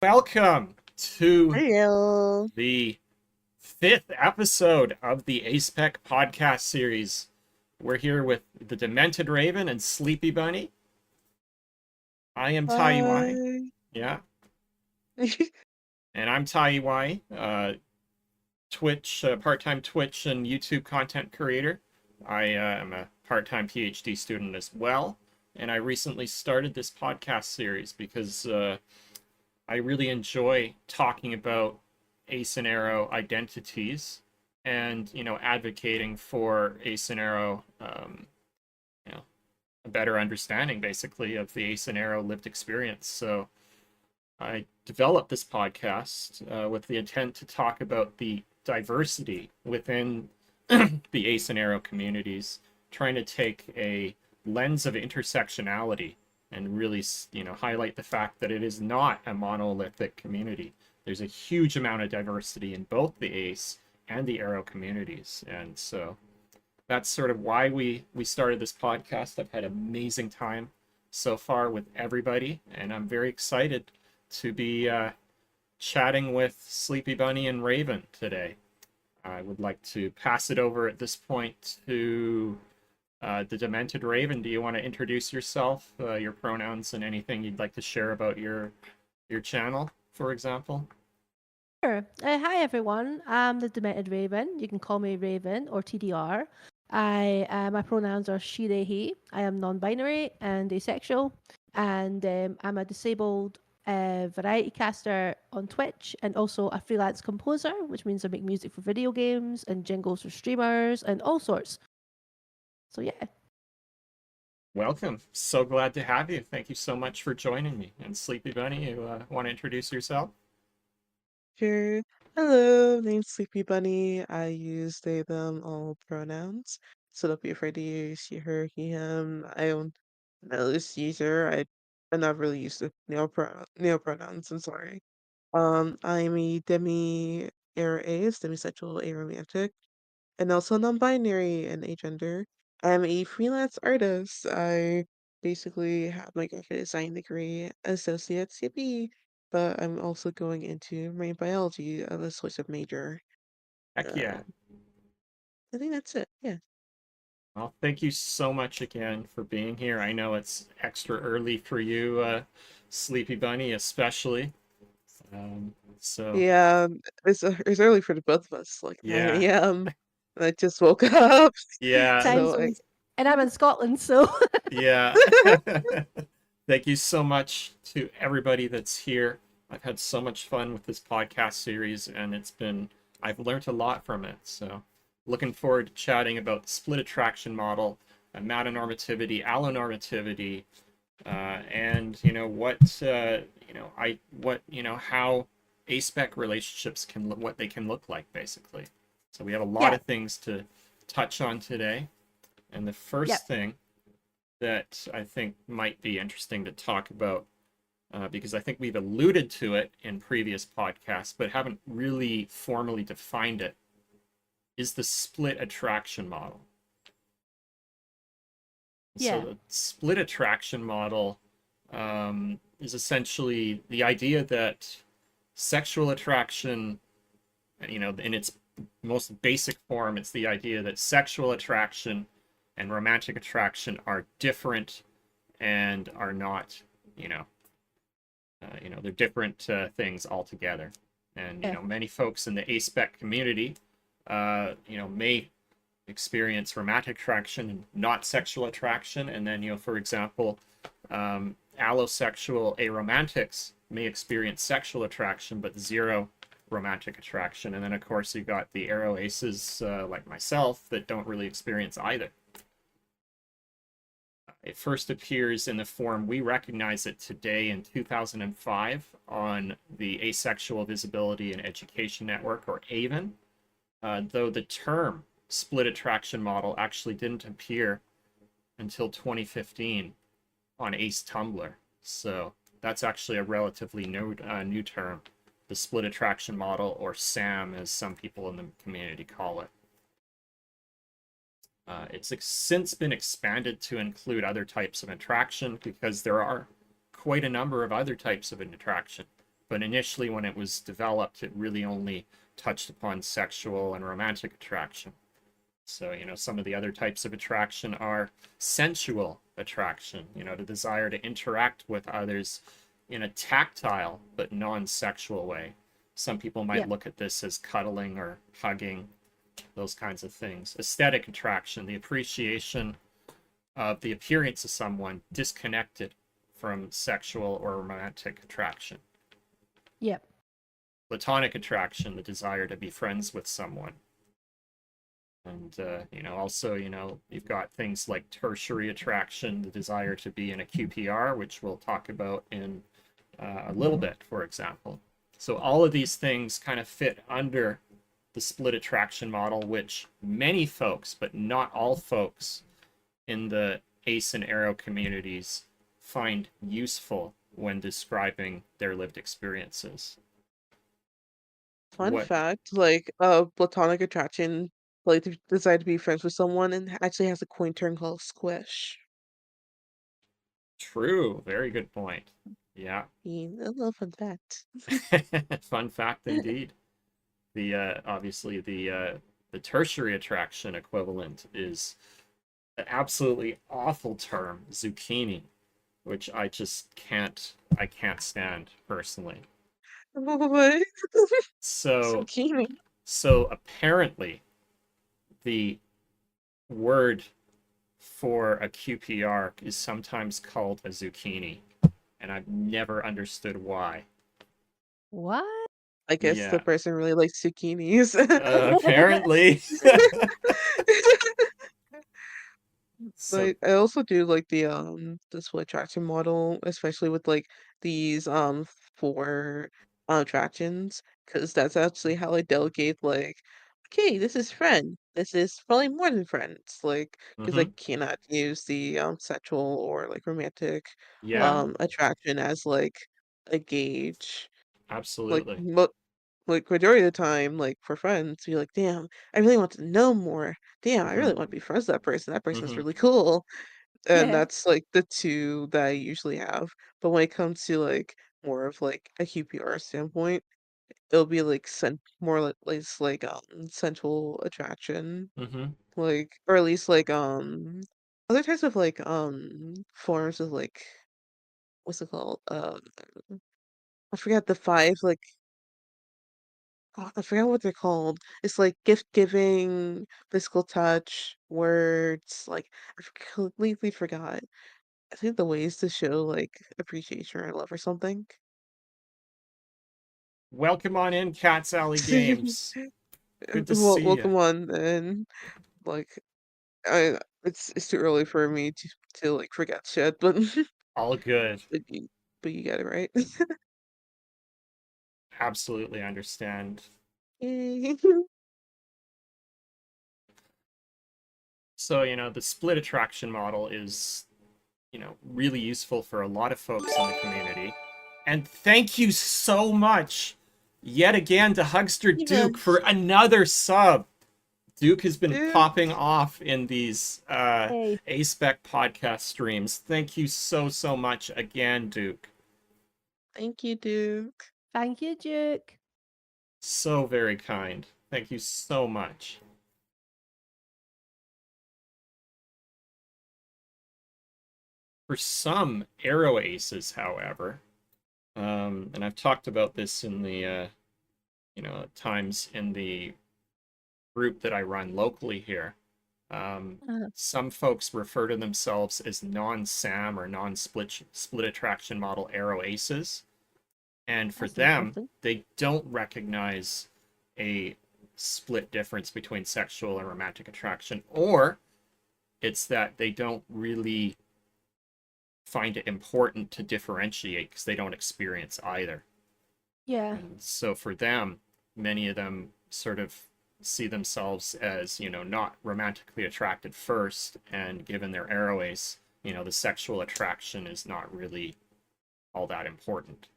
Welcome to Hello. the fifth episode of the Aspec podcast series. We're here with the Demented Raven and Sleepy Bunny. I am Tyee. Hi. Yeah, and I'm Tyee, Twitch, part-time Twitch and YouTube content creator. I am a part-time PhD student as well, and I recently started this podcast series because I really enjoy talking about ace and arrow identities and, advocating for ace and arrow, you know, a better understanding basically of the ace and arrow lived experience. So I developed this podcast with the intent to talk about the diversity within the ace and arrow communities, trying to take a lens of intersectionality and really, highlight the fact that it is not a monolithic community. There's a huge amount of diversity in both the ace and the arrow communities, and so that's sort of why we started this podcast. I've had an amazing time so far with everybody, and I'm very excited to be chatting with Sleepy Bunny and Raven today. I would like to pass it over at this point to the Demented Raven. Do you want to introduce yourself, your pronouns, and anything you'd like to share about your channel, for example? Sure. Hi, everyone. I'm the Demented Raven. You can call me Raven or TDR. My pronouns are she, they, he. I am non-binary and asexual, and I'm a disabled variety caster on Twitch and also a freelance composer, which means I make music for video games and jingles for streamers and all sorts. So yeah. Welcome. So glad to have you. Thank you so much for joining me. And Sleepy Bunny, you want to introduce yourself? Sure. Hello, name's Sleepy Bunny. I use they, them, all pronouns. So don't be afraid to use she, her, he, him. I don't know this user. I'm not really used to neo pronouns, I'm sorry. I'm a ace, demisexual, aromantic, and also non-binary and agender. I'm a freelance artist. I basically have my graphic design degree, associate CP, but I'm also going into marine biology as a choice of major. Heck yeah. Uh, I think that's it. Yeah. Well, thank you so much again for being here. I know it's extra early for you, Sleepy Bunny, especially. So, Yeah, it's early for the both of us, like yeah, 9 a.m. I just woke up, yeah, Time so I zones. And I'm in Scotland, so yeah. Thank you so much to everybody that's here. I've had so much fun with this podcast series, and I've learned a lot from it. So, looking forward to chatting about the split attraction model, Amatonormativity, Allonormativity, and how aspec relationships what they can look like, basically. So we have a lot yeah, of things to touch on today, and the yeah. first thing that I think might be interesting to talk about, because I think we've alluded to it in previous podcasts, but haven't really formally defined it, is the split attraction model. So Yeah. the split attraction model is essentially the idea that sexual attraction, in its most basic form, it's the idea that sexual attraction and romantic attraction are different and are not, they're different things altogether. And Yeah. many folks in the aspec community, may experience romantic attraction and not sexual attraction. And then, for example, allosexual aromantics may experience sexual attraction but zero romantic attraction. And then, of course, you got the arrow aces like myself that don't really experience either. It first appears in the form we recognize it today in 2005 on the Asexual Visibility and Education Network, or AVEN, though the term split attraction model actually didn't appear until 2015 on Ace Tumblr. So that's actually a relatively new term, the split attraction model, or SAM, as some people in the community call it. It's since been expanded to include other types of attraction because there are quite a number of other types of attraction. But initially, when it was developed, it really only touched upon sexual and romantic attraction. So, some of the other types of attraction are sensual attraction, the desire to interact with others in a tactile but non-sexual way. Some people might Yep. look at this as cuddling or hugging, those kinds of things. Aesthetic attraction, the appreciation of the appearance of someone disconnected from sexual or romantic attraction. Yep. Platonic attraction, the desire to be friends with someone. And, also, you've got things like tertiary attraction, the desire to be in a QPR, which we'll talk about in a little bit, for example. So all of these things kind of fit under the split attraction model, which many folks, but not all folks, in the ace and arrow communities find useful when describing their lived experiences. Fun What fact, platonic attraction, the desire to be friends with someone, and actually has a coin term called squish. True, very good point. Yeah. A little fun fact. Fun fact indeed. The obviously the tertiary attraction equivalent is an absolutely awful term, zucchini, which I can't stand personally. What? So Zucchini. so apparently the word for a QPR is sometimes called a zucchini, and I've never understood why. What? I guess the Yeah, person really likes zucchinis. apparently. So, But I also do like the split attraction model, especially with like these four attractions, because that's actually how I delegate like, okay, this is friend. This is probably more than friends. Like, because I mhm. cannot use the sexual or like romantic Yeah, attraction as like a gauge. Like absolutely. like majority of the time, like for friends, you're like, damn, I really want to know more. Damn, I really Mhm. want to be friends with that person. That person's Mhm. really cool. And Yeah. that's like the two that I usually have. But when it comes to like more of like a QPR standpoint, it'll be like more like sensual attraction. Mhm. Like or at least like other types of like forms of like what's it called? I forget the five like oh, I forgot what they're called. It's like gift giving, physical touch, words. Like completely forgot. I think the ways to show like appreciation or love or something. Welcome on in, Cat's Alley Games. Good to Well, see you. welcome on, and like it's too early for me to like forget shit, but All good. but you got it right. Absolutely understand. Yay. So, the split attraction model is, really useful for a lot of folks in the community. And thank you so much yet again to Hugster Duke for Yes, another sub. Duke has been dude. popping off in these Hey. Aspec podcast streams. Thank you so, so much again, Duke. Thank you, Duke. Thank you, Duke. So very kind. Thank you so much. For some arrow aces, however, and I've talked about this in the, times in the group that I run locally here. Uh, Some folks refer to themselves as non-SAM or non-split attraction model arrow aces. And for that's them, interesting. they don't recognize a split difference between sexual and romantic attraction, or it's that they don't really find it important to differentiate because they don't experience either. Yeah. And so for them, many of them sort of see themselves as, not romantically attracted first, and given their arrow ace, the sexual attraction is not really all that important.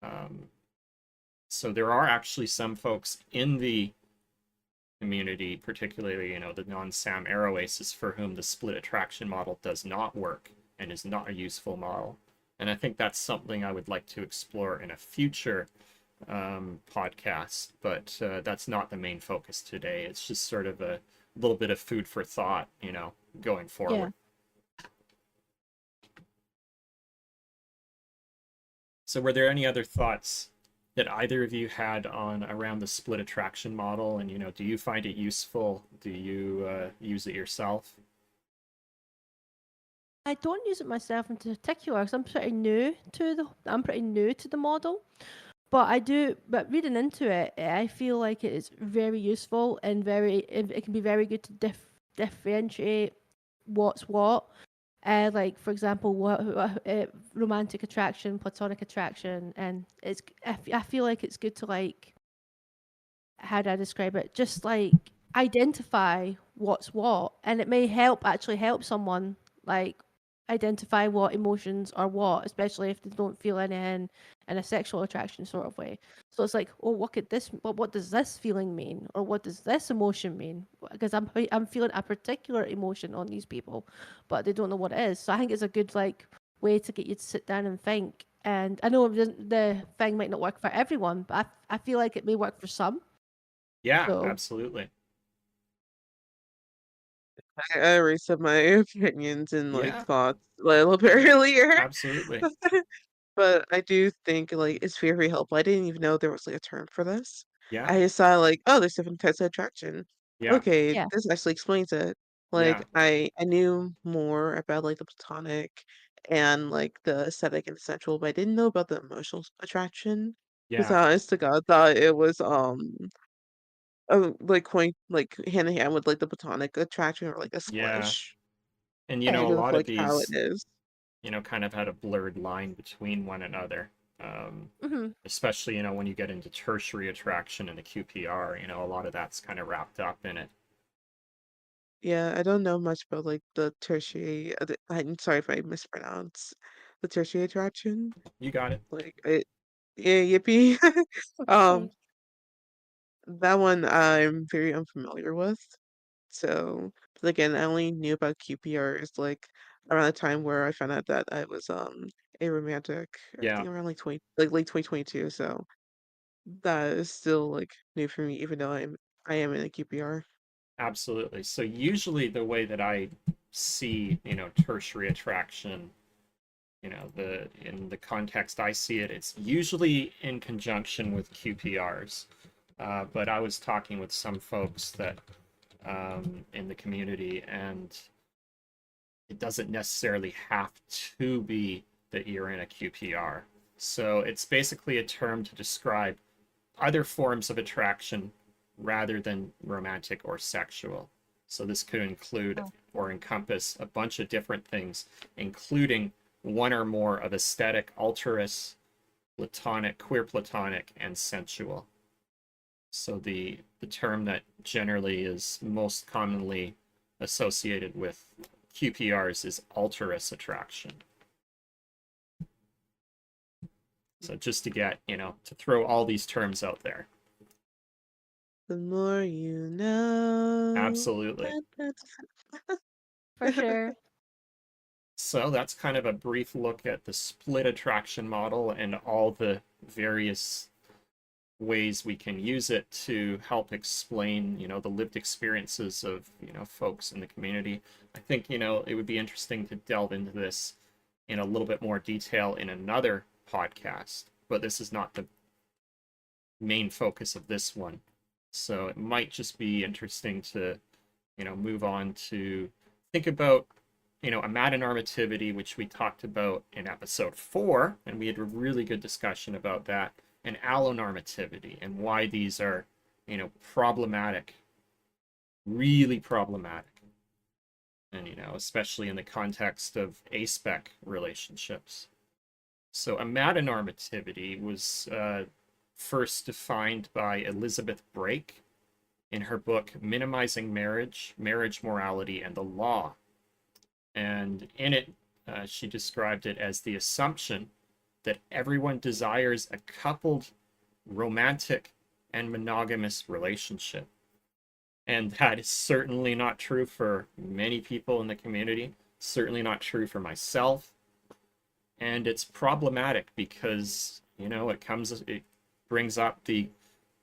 Um, so there are actually some folks in the community, particularly, the non-SAM arrow aces, for whom the split attraction model does not work and is not a useful model. And I think that's something I would like to explore in a future podcast, but that's not the main focus today. It's just sort of a little bit of food for thought, going Yeah. forward. So were there any other thoughts that either of you had on around the split attraction model? And, do you find it useful? Do you use it yourself? I don't use it myself in particular because I'm pretty new to the model. But I do, but reading into it, I feel like it is very useful and it can be very good to differentiate what's what. Like for example, romantic attraction, platonic attraction, and I feel like it's good to like, how do I describe it? Just like identify what's what, and it may actually help someone like identify what emotions are what, especially if they don't feel anything in a sexual attraction sort of way. So it's like, oh, what does this feeling mean, or what does this emotion mean? Because I'm feeling a particular emotion on these people, but they don't know what it is. So I think it's a good like way to get you to sit down and think. And I know the thing might not work for everyone, but I feel like it may work for some. Yeah, So, absolutely. I already said my opinions and like Yeah, thoughts a little bit earlier. absolutely. But I do think like it's very helpful. I didn't even know there was like a term for this. Yeah, I just saw like, oh, there's different types of attraction. yeah, Okay, yeah. this actually explains it. yeah, Like I knew more about like the platonic and like the aesthetic and sensual, but I didn't know about the emotional attraction. Because yeah, I honest to God thought it was like point like hand in hand with like the platonic attraction or like a yeah. squish. And, Yeah. a Because of lot of like how it these, is. kind of had a blurred line between one another. Um, Hmm. Especially, when you get into tertiary attraction and the QPR, a lot of that's kind of wrapped up in it. Yeah, I don't know much about like the tertiary. I'm sorry if I mispronounce the tertiary attraction. You got it. Like it, yeah, yippee. Yeah. Um, that one I'm very unfamiliar with. So, but again, I only knew about QPRs like around the time where I found out that I was aromantic. I Yeah, think around like 20, like late 2022. So that is still like new for me, even though I am in a QPR. absolutely. So usually the way that I see, tertiary attraction, the in the context I see it, it's usually in conjunction with QPRs. But I was talking with some folks that in the community, and it doesn't necessarily have to be that you're in a QPR. So it's basically a term to describe other forms of attraction rather than romantic or sexual. So this could include Oh. or encompass a bunch of different things, including one or more of aesthetic, altruist, platonic, queer platonic, and sensual. So the term that generally is most commonly associated with QPRs is altruist attraction. So just to get, to throw all these terms out there. The more you know. Absolutely. For sure. So that's kind of a brief look at the split attraction model and all the various ways we can use it to help explain, the lived experiences of, folks in the community. I think, it would be interesting to delve into this in a little bit more detail in another podcast, but this is not the main focus of this one. So it might just be interesting to, move on to think about, amatonormativity, which we talked about in episode 4, and we had a really good discussion about that, and allonormativity and why these are, problematic, really problematic. And, especially in the context of Aspec relationships. So amatonormativity was first defined by Elizabeth Brake in her book Minimizing Marriage, Marriage Morality, and the Law. And in it, she described it as the assumption that everyone desires a coupled, romantic, and monogamous relationship. And that is certainly not true for many people in the community, certainly not true for myself. and it's problematic because it brings up the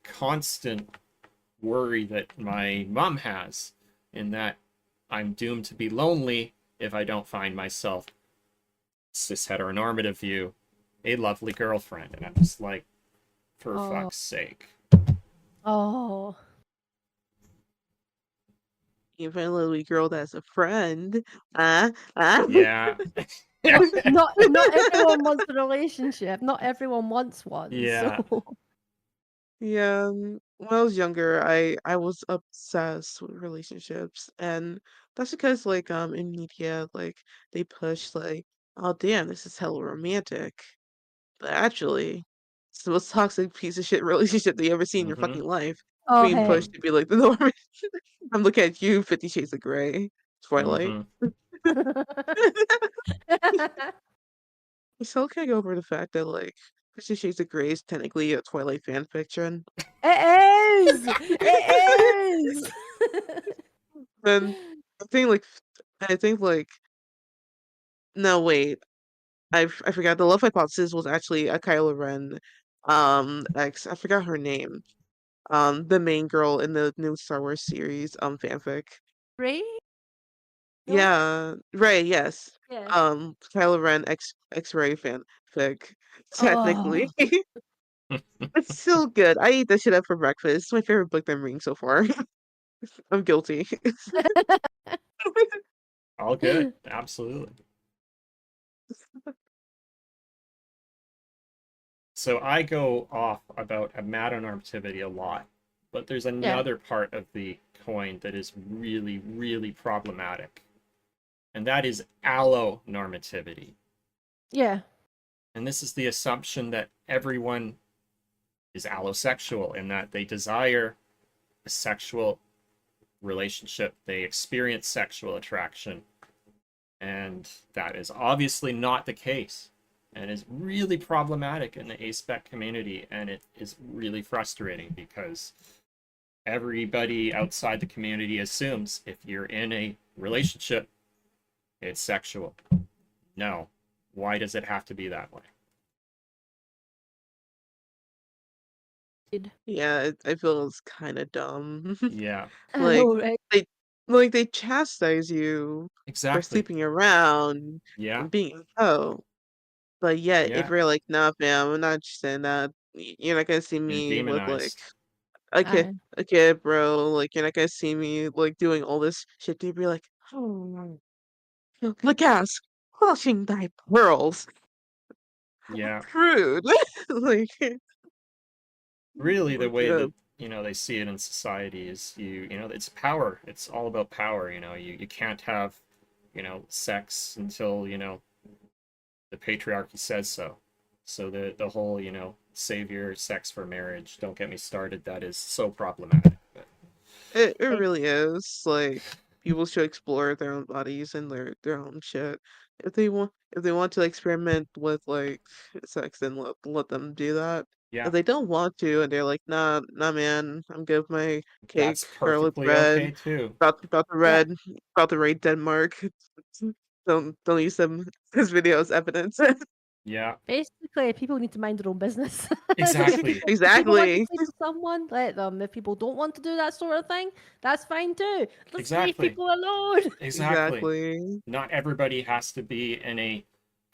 constant worry that my mom has, in that I'm doomed to be lonely if I don't find myself, cis heteronormative view, a lovely girlfriend. And I'm just like, for Oh, fuck's sake. oh. Even a little girl that's a friend. Ah. Yeah. Not everyone wants a relationship. Not everyone wants one. So Yeah. Yeah, when I was younger, I was obsessed with relationships, and that's because like in media like they push like, oh damn, this is hella romantic, but actually it's the most toxic piece of shit relationship that you ever see in your Mm-hmm. fucking life, oh being hey. Mm-hmm. pushed to be like the norm. I'm looking at you, 50 Shades of Grey, Twilight. Mm-hmm. I still can't get over the fact that like 50 Shades of Grey is technically a Twilight fan fiction. It is. It is. Then I think like no wait. I forgot the love hypothesis was actually a Kylo Ren ex I forgot her name. The main girl in the new Star Wars series fanfic. Right? No? Yeah, Ray, yes. Yeah. Kylo Ren X-Ray fanfic. Oh. Technically. It's still good. I eat that shit up for breakfast. It's my favorite book that I'm reading so far. I'm guilty. All good. Absolutely. So I go off about amatonormativity a lot, but there's Yeah. another part of the coin that is really, really problematic, and that is allonormativity. Yeah. And this is the assumption that everyone is allosexual, in that they desire a sexual relationship, they experience sexual attraction, and that is obviously not the case, and is really problematic in the Aspec community, and it is really frustrating because everybody outside the community assumes if you're in a relationship, it's sexual. No. Why does it have to be that way? Yeah, I feel it's kind of dumb. Yeah, I Like know, right? they they chastise you for exactly. sleeping around Yeah, and being a hoe. But yet, if yeah. you're like, nah, fam, I'm not interested in that. You're not gonna see You're me with like demonized. a kid, I a kid, bro. Like, you're not gonna see me like doing all this shit. You'd be like, oh, look, ass, clutching thy pearls. Yeah. Prude. Like, Really, the way uh, that they see it in society is, it's power. It's all about power. You can't have sex until the patriarchy says so. So the whole save your sex for marriage, don't get me started, that is so problematic. But it I really is. Like, people should explore their own bodies and their own shit. If they want to experiment with like sex, then let them do that. yeah, If they don't want to and they're like, nah, man, I'm good with my cake, that's garlic perfectly bread, okay too. about the about to raid Denmark. Don't use them as video as evidence. Yeah, basically people need to mind their own business. exactly, If people want to Exactly. sleep with someone, let them. If people don't want to do that sort of thing, that's fine too. Let's leave exactly, people alone. exactly. Exactly. Not everybody has to be in a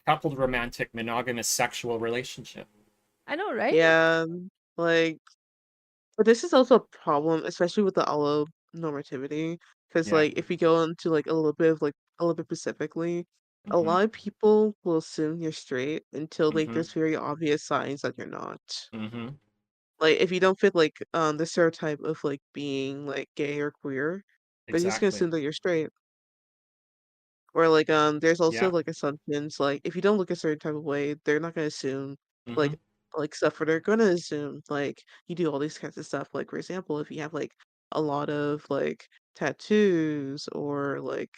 coupled romantic monogamous sexual relationship. I know, right? Yeah. Like, but this is also a problem, especially with the allo normativity, because Yeah. like if you go into like a little bit specifically, a Mm-hmm. lot of people will assume you're straight until like Mm-hmm. there's very obvious signs that you're not. Mm-hmm. Like if you don't fit like the stereotype of like being like gay or queer, they're just gonna Exactly. assume that you're straight. Or like there's also Yeah. like assumptions like if you don't look a certain type of way, they're not gonna assume Mm-hmm. like stuff where they're gonna assume like you do all these kinds of stuff. Like for example, if you have like a lot of like tattoos or like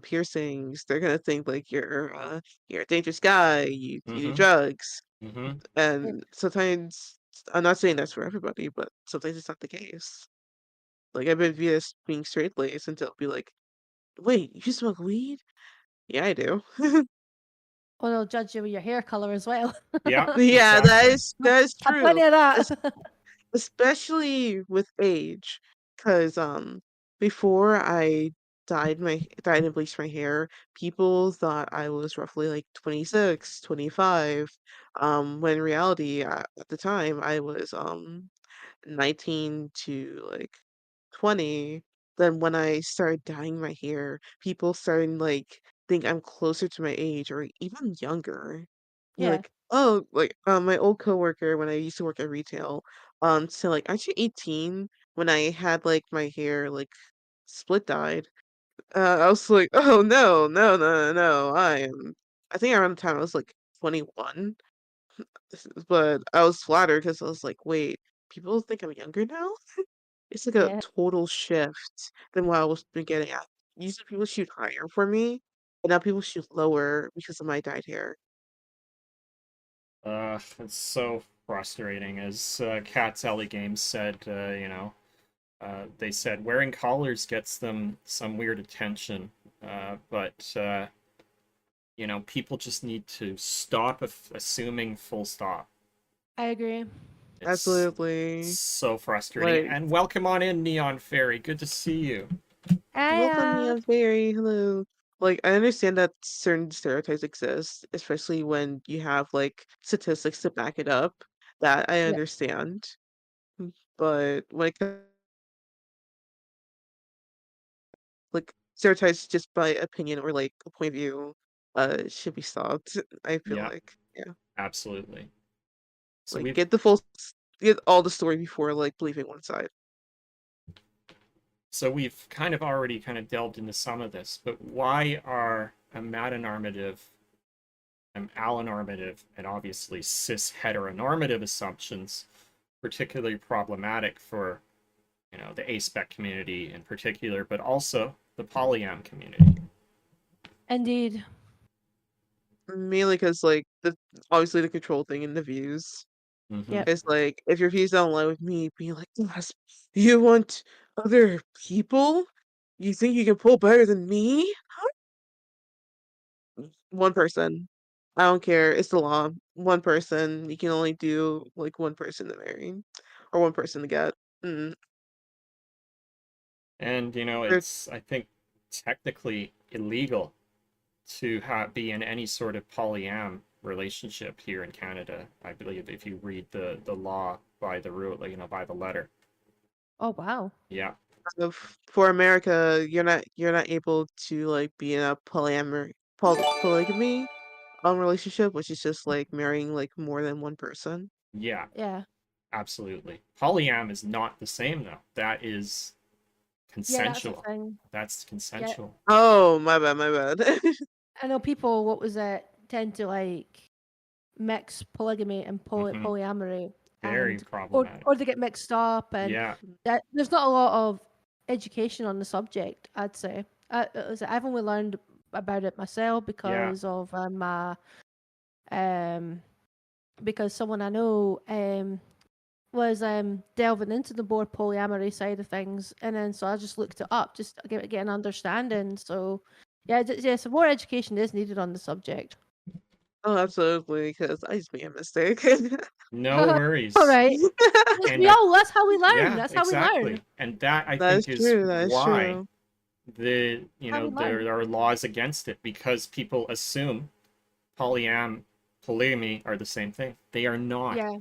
piercings, they're gonna think like you're a dangerous guy, you do Mm-hmm. drugs. Mm-hmm. And sometimes I'm not saying that's for everybody, but sometimes it's not the case. Like I've been viewed as being straight laced until be like, wait, you smoke weed? Yeah, I do. Or they'll judge you with your hair color as well. Yeah, Yeah, exactly. that is Have true. plenty of that. Especially with age, because before I dyed and bleached my hair, people thought I was roughly like 26, 25. When in reality, at the time I was 19 to like 20. Then when I started dyeing my hair, people started like think I'm closer to my age or even younger. You're Yeah, like, oh, like my old coworker when I used to work at retail, so like aren't you 18 when I had like my hair like split dyed? I was like, oh no, no, no, no, no. I think around the time I was like 21. But I was flattered because I was like, wait, people think I'm younger now? It's like a yeah. total shift than what I was been getting at. Usually people shoot higher for me, but now people shoot lower because of my dyed hair. It's so frustrating. As Cat's Alley Games said, they said wearing collars gets them some weird attention, but people just need to stop assuming full stop. I agree. It's Absolutely. so frustrating. Like, And welcome on in, Neon Fairy. Good to see you. I welcome me, I'm very hello. Like, I understand that certain stereotypes exist, especially when you have like statistics to back it up. That I yeah. understand. But when it like stereotypes just by opinion or like a point of view should be stopped. I feel Yeah, like yeah, absolutely. So like we've get all the story before like believing one side. we've kind of already kind of delved into some of this, but why are amatonormative and allonormative and obviously cis heteronormative assumptions particularly problematic for the Aspec community in particular, but also the polyam community? Indeed. Mainly because like the obviously the control thing in the views Hmm. Yep. is like if your views don't align with me, being like, yes, you want other people? You think you can pull better than me? One person. I don't care. It's the law. One person. You can only do like one person to marry, or one person to get. Mm. And Or- it's, I think, technically illegal to be in any sort of polyam relationship here in Canada. I believe if you read the law by the rule, by the letter. Oh wow. Yeah, For America, you're not able to like be in a polygamy relationship, which is just like marrying like more than one person. yeah, Yeah. absolutely. Polyam is not the same though. That is Yeah, that's a consensual. thing. That's Yeah. consensual. Oh, my bad, my bad. I know people, what was it, tend to like mix polygamy and Hmm. polyamory, Very and problematic. or they get mixed up, and Yeah, that there's not a lot of education on the subject, I'd say. I've only learned about it myself yeah, because of my um because someone I know was delving into the more polyamory side of things, and then so I just looked it up just to get an understanding. So yeah, yeah, so more education is needed on the subject. Oh, absolutely, because I just made a mistake. no All worries. right. Yes, And we all. That's how we learn. yeah, That's how we learn. exactly. And that I That is think is true. That is why true. How we learn. there are laws against it, because people assume polygamy are the same thing. They are not. Yeah, they're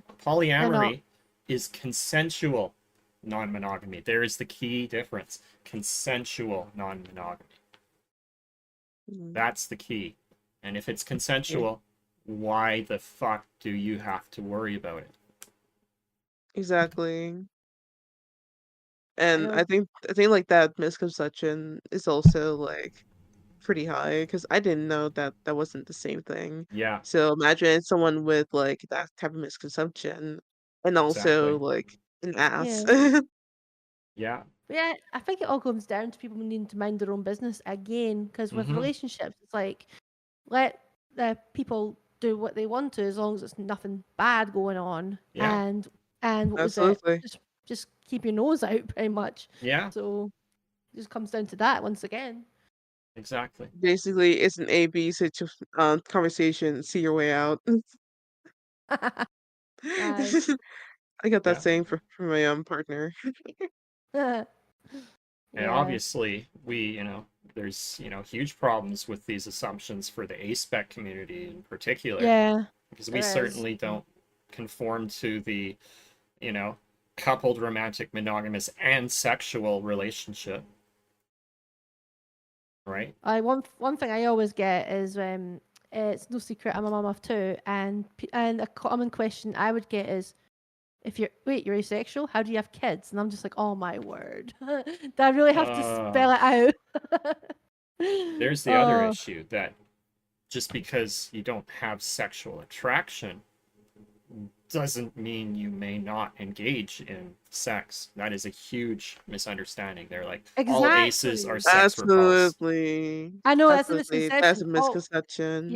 not. Polyamory is consensual non-monogamy. There is the key difference. Consensual non-monogamy. Mm, That's the key. And if it's yeah, consensual, why the fuck do you have to worry about it? exactly. I And know. I think like that misconception is also like pretty high because I didn't know that that wasn't the same thing. Yeah, So imagine someone with like that type of misconception and also exactly. like an ass. Yeah. Yeah. But yeah, I think it all comes down to people needing to mind their own business again. Because with Mm-hmm. relationships, it's like let the people do what they want to, as long as it's nothing bad going on. Yeah. And what was it? Absolutely. Just keep your nose out, pretty much. Yeah. So it just comes down to that once again. Exactly. Basically, it's an A/B conversation. See your way out. Aye. I got that Yeah. saying from my partner. And Yeah. obviously, there's, huge problems with these assumptions for the Aspec community in particular, Yeah. because we There is. certainly don't conform to the, you know, coupled romantic monogamous and sexual relationship, right? One thing I always get is it's no secret I'm a mum of two, and a common question I would get is, if you're asexual, how do you have kids? And I'm just like, oh my word, do I really have to Uh, spell it out? there's the other Oh, issue that just because you don't have sexual attraction doesn't mean you may not engage in sex. That is a huge misunderstanding. They're like, all aces are exactly. sex repulsed. Absolutely. I know that's a Absolutely. That's misconception. a Oh, yeah, misconception.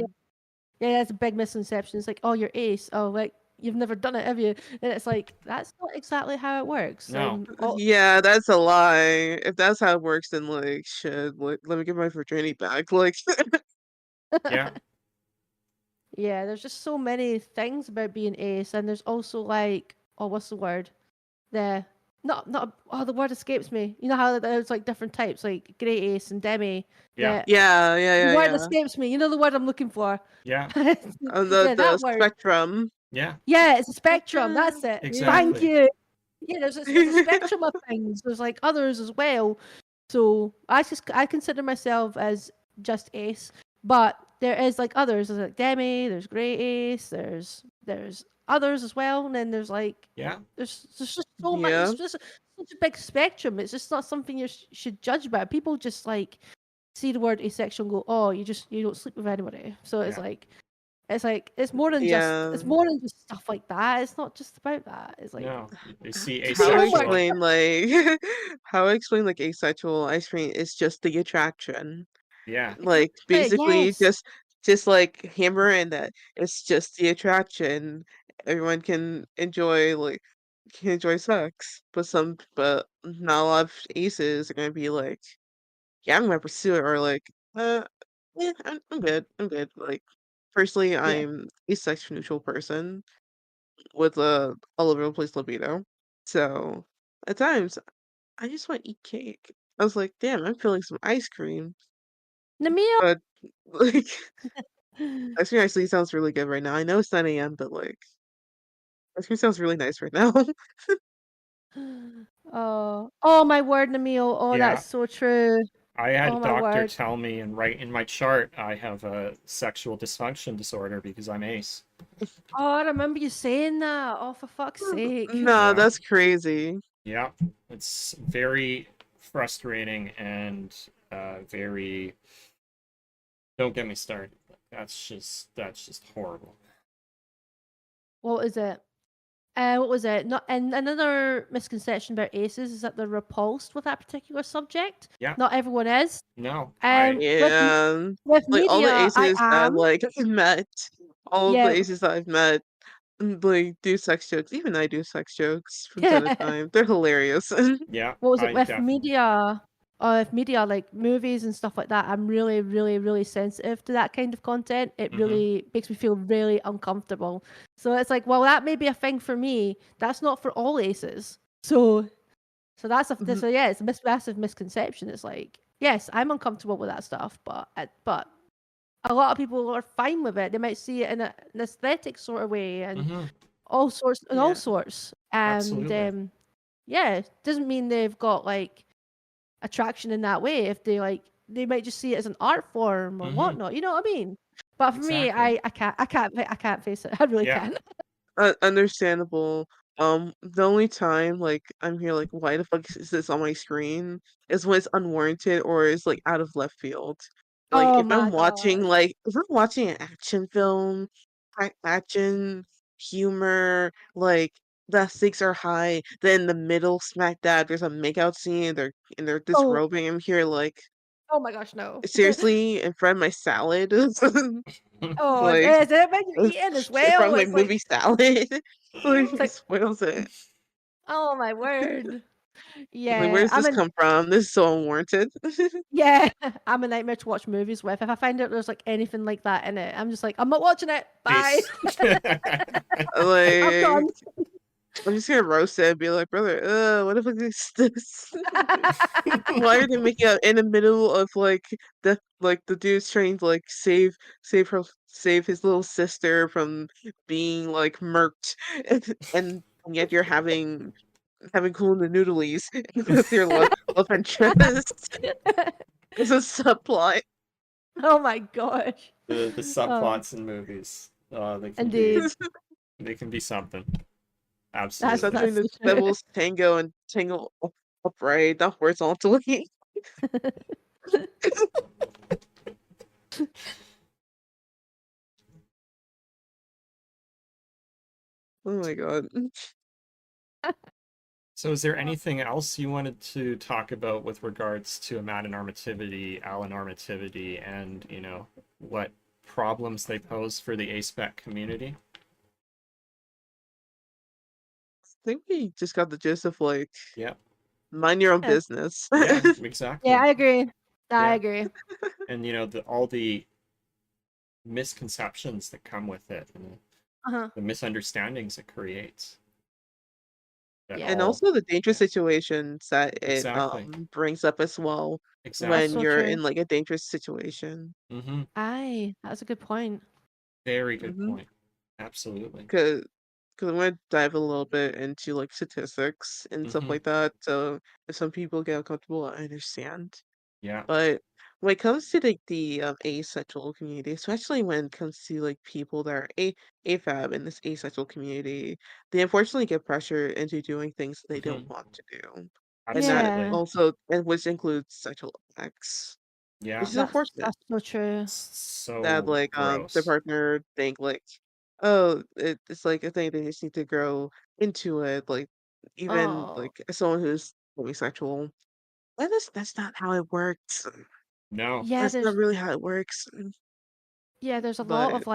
yeah, that's a big misconception. It's like, oh, you're ace. Oh, like you've never done it, have you? And it's like that's not exactly how it works. No. Oh, Yeah, that's a lie. If that's how it works, then like shit, like, let me get my virginity back. Like Yeah. yeah, there's just so many things about being ace, and there's also like, oh, what's the word? The not oh, the word escapes me. You know how there's like different types, like grey ace and demi. Yeah. yeah, The yeah, yeah, word yeah. escapes me. You know the word I'm looking for. Yeah. The Yeah, the that word. spectrum. Yeah. Yeah, it's a spectrum. Spectrum. That's it. Yeah. Thank Exactly. you. Yeah, there's a spectrum of things. There's like others as well. So I consider myself as just ace, but there is like others. There's like demi. There's grey ace. There's others as well, and then there's like Yeah. there's just so much. Yeah. It's just such a big spectrum. It's just not something you should judge about. People just like see the word asexual and go, oh, you don't sleep with anybody. So Yeah. it's more than just Yeah. stuff like that. It's not just about that. It's like No. They see do your How I homework. asexual. explain like how I explain like asexual ice cream is just the attraction. Yeah. Like basically Yes. just like hammer in that it's just the attraction. Everyone can enjoy sex, but not a lot of aces are gonna be like, yeah, I'm gonna pursue it, or like, yeah, I'm good, I'm good. Like personally, Yeah. I'm a sex neutral person with a all over the place libido, so at times I just want to eat cake. I was like, damn, I'm feeling some ice cream, Namil. but like ice cream actually sounds really good right now. I know it's 9 a.m., but like ice cream sounds really nice right now. Oh my word, Namil. Oh, Yeah. that's so true. I had a Oh my doctor word. tell me and write in my chart I have a sexual dysfunction disorder because I'm ace. Oh, I remember you saying that. Oh, for fuck's sake. Nah, Yeah. that's crazy. Yeah. It's very frustrating and very. Don't get me started. That's just horrible. What is it? What was it? Not and another misconception about aces is that they're repulsed with that particular subject. Yeah. Not everyone is. No. I. With Yeah. with Like all the media, I aces that am. like I've met, all of the Yeah. aces that I've met, like do sex jokes. Even I do sex jokes from time to time. They're hilarious. Yeah. What was it I with definitely. media? With media like movies and stuff like that, I'm really, really, really sensitive to that kind of content. It Mm-hmm. really makes me feel really uncomfortable. So it's like, well, that may be a thing for me. That's not for all aces. So Mhm. yeah, it's a massive misconception. It's like, yes, I'm uncomfortable with that stuff, but a lot of people are fine with it. They might see it in an aesthetic sort of way and Mm-hmm. all Yeah. sorts. And Absolutely. yeah, doesn't mean they've got like attraction in that way. If they like, they might just see it as an art form or Mm-hmm. whatnot. You know what I mean? But for me, Exactly. I can't face it. I really Yeah. can't. Understandable. The only time like I'm here like why the fuck is this on my screen is when it's unwarranted or is like out of left field. Like Oh my god. if I'm watching an action film, action humor, like the stakes are high, then the middle smack dab there's a makeout scene, they're Oh, disrobing. I'm here like oh my gosh, no. seriously in front of my salad. Oh, Like is it when you're eating as in front well? of my It's like movie salad. Like it's it like spoils it. oh my word. Like, Yeah, where's this come from? This is so unwarranted. yeah, I'm a nightmare to watch movies with. If I find out there's like anything like that in it, I'm just like, I'm not watching it. Bye. Peace. I'm Like, gone. I'm just gonna roast it and be like, brother, what if it's this? Why are they making out in the middle of the dude's trying to like save his little sister from being like murked and yet you're having cool in the noodlies with your love interest. It's a subplot. Oh my gosh. The Oh, subplots in movies. indeed. They can be something. That's Absolutely. Something that's the so true. devils tango and tangle upright, not horizontally. Oh my god. So is there anything else you wanted to talk about with regards to amatonormativity, allonormativity, and, what problems they pose for the Aspec community? I think we just got the gist of like Yeah. mind your own Yeah, business. Yeah, yeah, exactly. I agree. I Yeah. agree. And, all the misconceptions that come with it and Uh-huh. the misunderstandings it creates. That Yeah, And all, also the dangerous yeah, situations that it exactly. brings up as well that's when Exactly. so you're true. in like a dangerous situation. Mm-hmm. Aye, that's a good point. Very good Mm-hmm. point. Absolutely. Because I'm gonna dive a little bit into like statistics and stuff Mm-hmm. like that. So if some people get uncomfortable, I understand. Yeah. But when it comes to like the asexual community, especially when it comes to like people that are AFAB in this asexual community, they unfortunately get pressured into doing things they don't Mm-hmm. want to do, and that Absolutely. Yeah, also and which includes sexual acts, which Yeah. is unfortunate that's so true. that So like their gross. partner think like, oh, it's like a thing they just need to grow into it, like even Oh, like as someone who's asexual. That's not how it works. No. yeah, That's not really how it works. there's a lot But of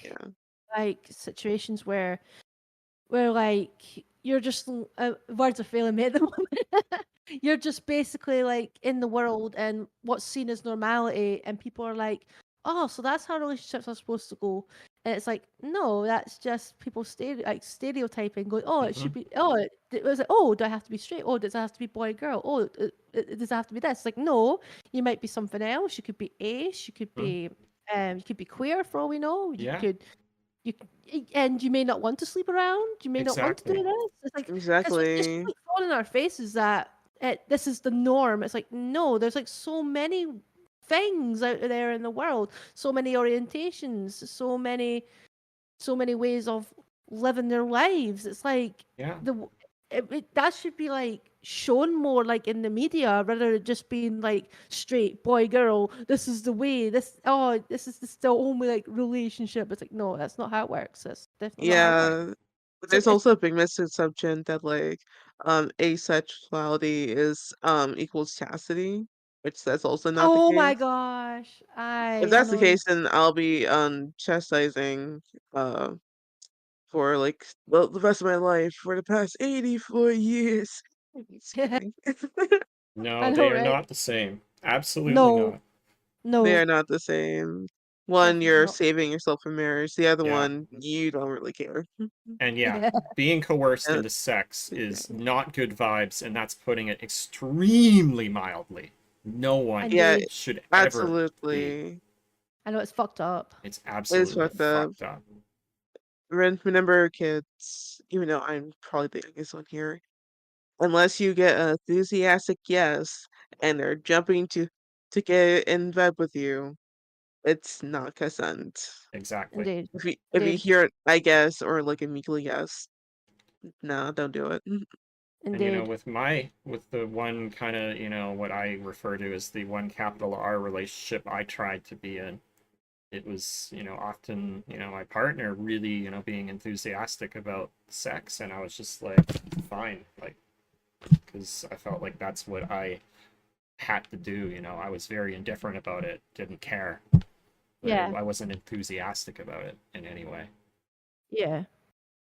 yeah, like situations where like you're just words are failing me at the moment. You're just basically like in the world and what's seen as normality, and people are like, "Oh, so that's how relationships are supposed to go." And it's like, no, that's just people stereotyping, going, "Oh, it Mm-hmm. should be. Oh, it was like, oh, do I have to be straight? Oh, does it have to be boy girl? Oh, does it have to be this?" It's like, no, you might be something else. You could be ace. Mm-hmm. You could be queer for all we know. Yeah. You and you may not want to sleep around. You may not want to do Exactly. this. It's like because it's just exactly. like falling in our faces that this is the norm. It's like no, there's like so many things out there in the world, so many orientations, so many ways of living their lives. It's like Yeah. that should be like shown more like in the media rather than just being like straight boy girl. This is the way. This is the only like relationship. It's like no, that's not how it works. That's definitely not how it works. Yeah. But So there's also a big misconception that like asexuality is equals chastity, which that's also not the oh my case. gosh, If I that's the know you. case, then I'll be chastising uh for like the rest of my life for the past 84 years. Just kidding. I No, know, they are right? not the same. Absolutely No, not. They no, are not the same. One, definitely you're not. saving yourself from marriage. The other Yeah. one, you don't really care. And yeah, Yeah, being coerced Uh, into sex is yeah. not good vibes, and that's putting it extremely mildly. No one Yeah, indeed. should ever be. absolutely. I know it's fucked up. It's It's absolutely fucked up. fucked up. Remember, kids, even though I'm probably the youngest one here, unless you get an enthusiastic yes and they're jumping to get in bed with you, it's not consent. Exactly. Indeed, If you indeed, hear it, I guess, or like a meekly yes, no, don't do it. And indeed. with the one kind of, what I refer to as the one capital R relationship I tried to be in, it was, often, my partner really, being enthusiastic about sex, and I was just like, fine, like, because I felt like that's what I had to do, I was very indifferent about it, didn't care, but Yeah, I wasn't enthusiastic about it in any way. yeah.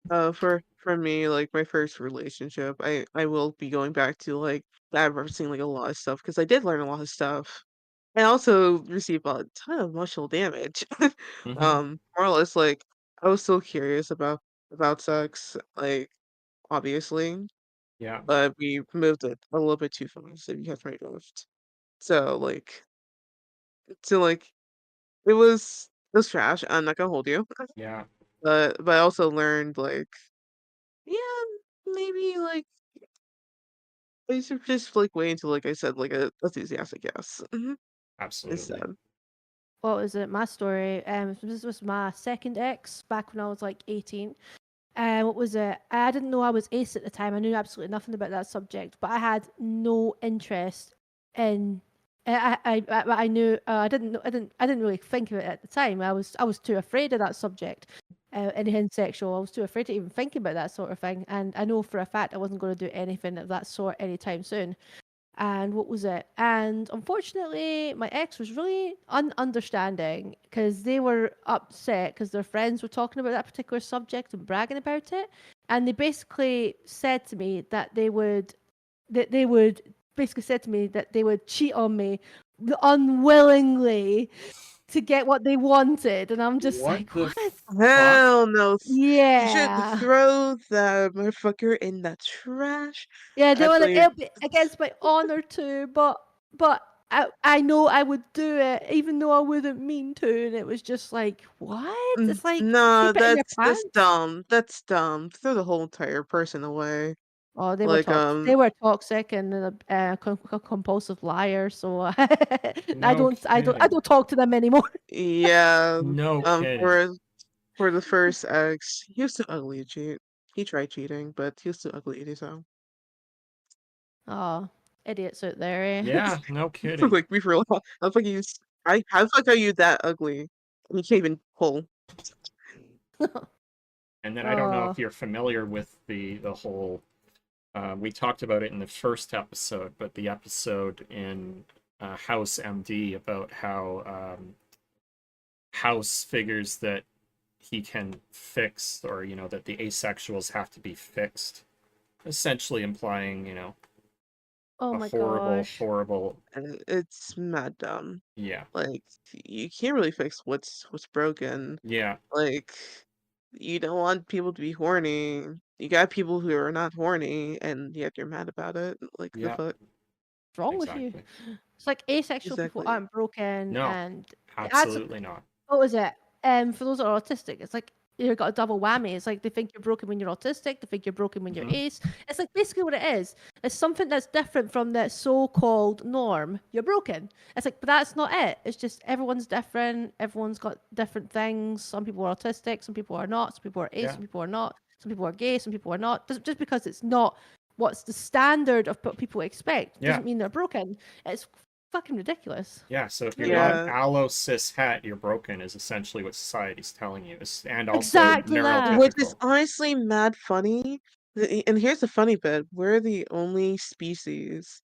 For for me, like my first relationship, I will be going back to like that referencing like a lot of stuff because I did learn a lot of stuff. I also received a ton of emotional damage. Hmm. More or less, like I was so curious about sex, like obviously, Yeah, but we moved it a little bit too fast. So we have right moved. So like it was trash. I'm not gonna hold you, yeah, but I also learned like yeah, maybe like I should just like wait until like I said like a enthusiastic yes absolutely. instead. What was it? My story. This was my second ex back when I was like 18. What was it? I didn't know I was ace at the time. I knew absolutely nothing about that subject, but I had no interest in. I knew I didn't know, I didn't really think of it at the time. I was too afraid of that subject, anything sexual. I was too afraid to even think about that sort of thing, and I know for a fact I wasn't going to do anything of that sort anytime soon. And what was it? And unfortunately, my ex was really ununderstanding because they were upset because their friends were talking about that particular subject and bragging about it. And they basically said to me that they would basically said to me that they would cheat on me unwillingly to get what they wanted. And I'm just What like, the what? fuck? Hell no! You should Yeah. throw that motherfucker in the trash. Yeah, they were like, Actually, it'll be against my honor to, but I know I would do it, even though I wouldn't mean to. And it was just like, what? It's like, nah, keep it in your that's pants. dumb. That's dumb. Throw the whole entire person away. Oh, they were Like toxic. They were toxic and compulsive liars. So No I kidding. don't talk to them anymore. yeah, No um, kidding. for for the first ex, he was too ugly to cheat. He tried cheating, but he was too ugly to do so. Oh, idiots out there. Eh? Yeah, no kidding. Like be for real. How the fuck you? How the fuck are you that ugly? And you can't even pull. And then I don't know Oh, if you're familiar with the whole. We talked about it in the first episode, but the episode in House MD about how House figures that he can fix, or that the asexuals have to be fixed, essentially implying oh a my horrible, gosh. horrible. And it's mad dumb. Yeah, Like you can't really fix what's broken. yeah, Like you don't want people to be horny. You got people who are not horny, and yet you're mad about it. Like the yeah, fuck? What's wrong with you? exactly. It's like asexual people Exactly. aren't broken, No, and it adds up. absolutely not. What was it? For those that are autistic, it's like you've got a double whammy. It's like they think you're broken when you're autistic, they think you're broken when you're Hmm. ace. It's like basically what it is. It's something that's different from the so-called norm. You're broken. It's like, but that's not it. It's just everyone's different. Everyone's got different things. Some people are autistic, some people are not. Some people are ace, Yeah, some people are not. Some people are gay, some people are not. Just because it's not what's the standard of what people expect yeah, doesn't mean they're broken. It's fucking ridiculous. yeah. So if you're not Yeah. allo cis het, you're broken, is essentially what society's telling you, and also Exactly that. Which is neurotypical. honestly mad funny. And here's the funny bit: we're the only species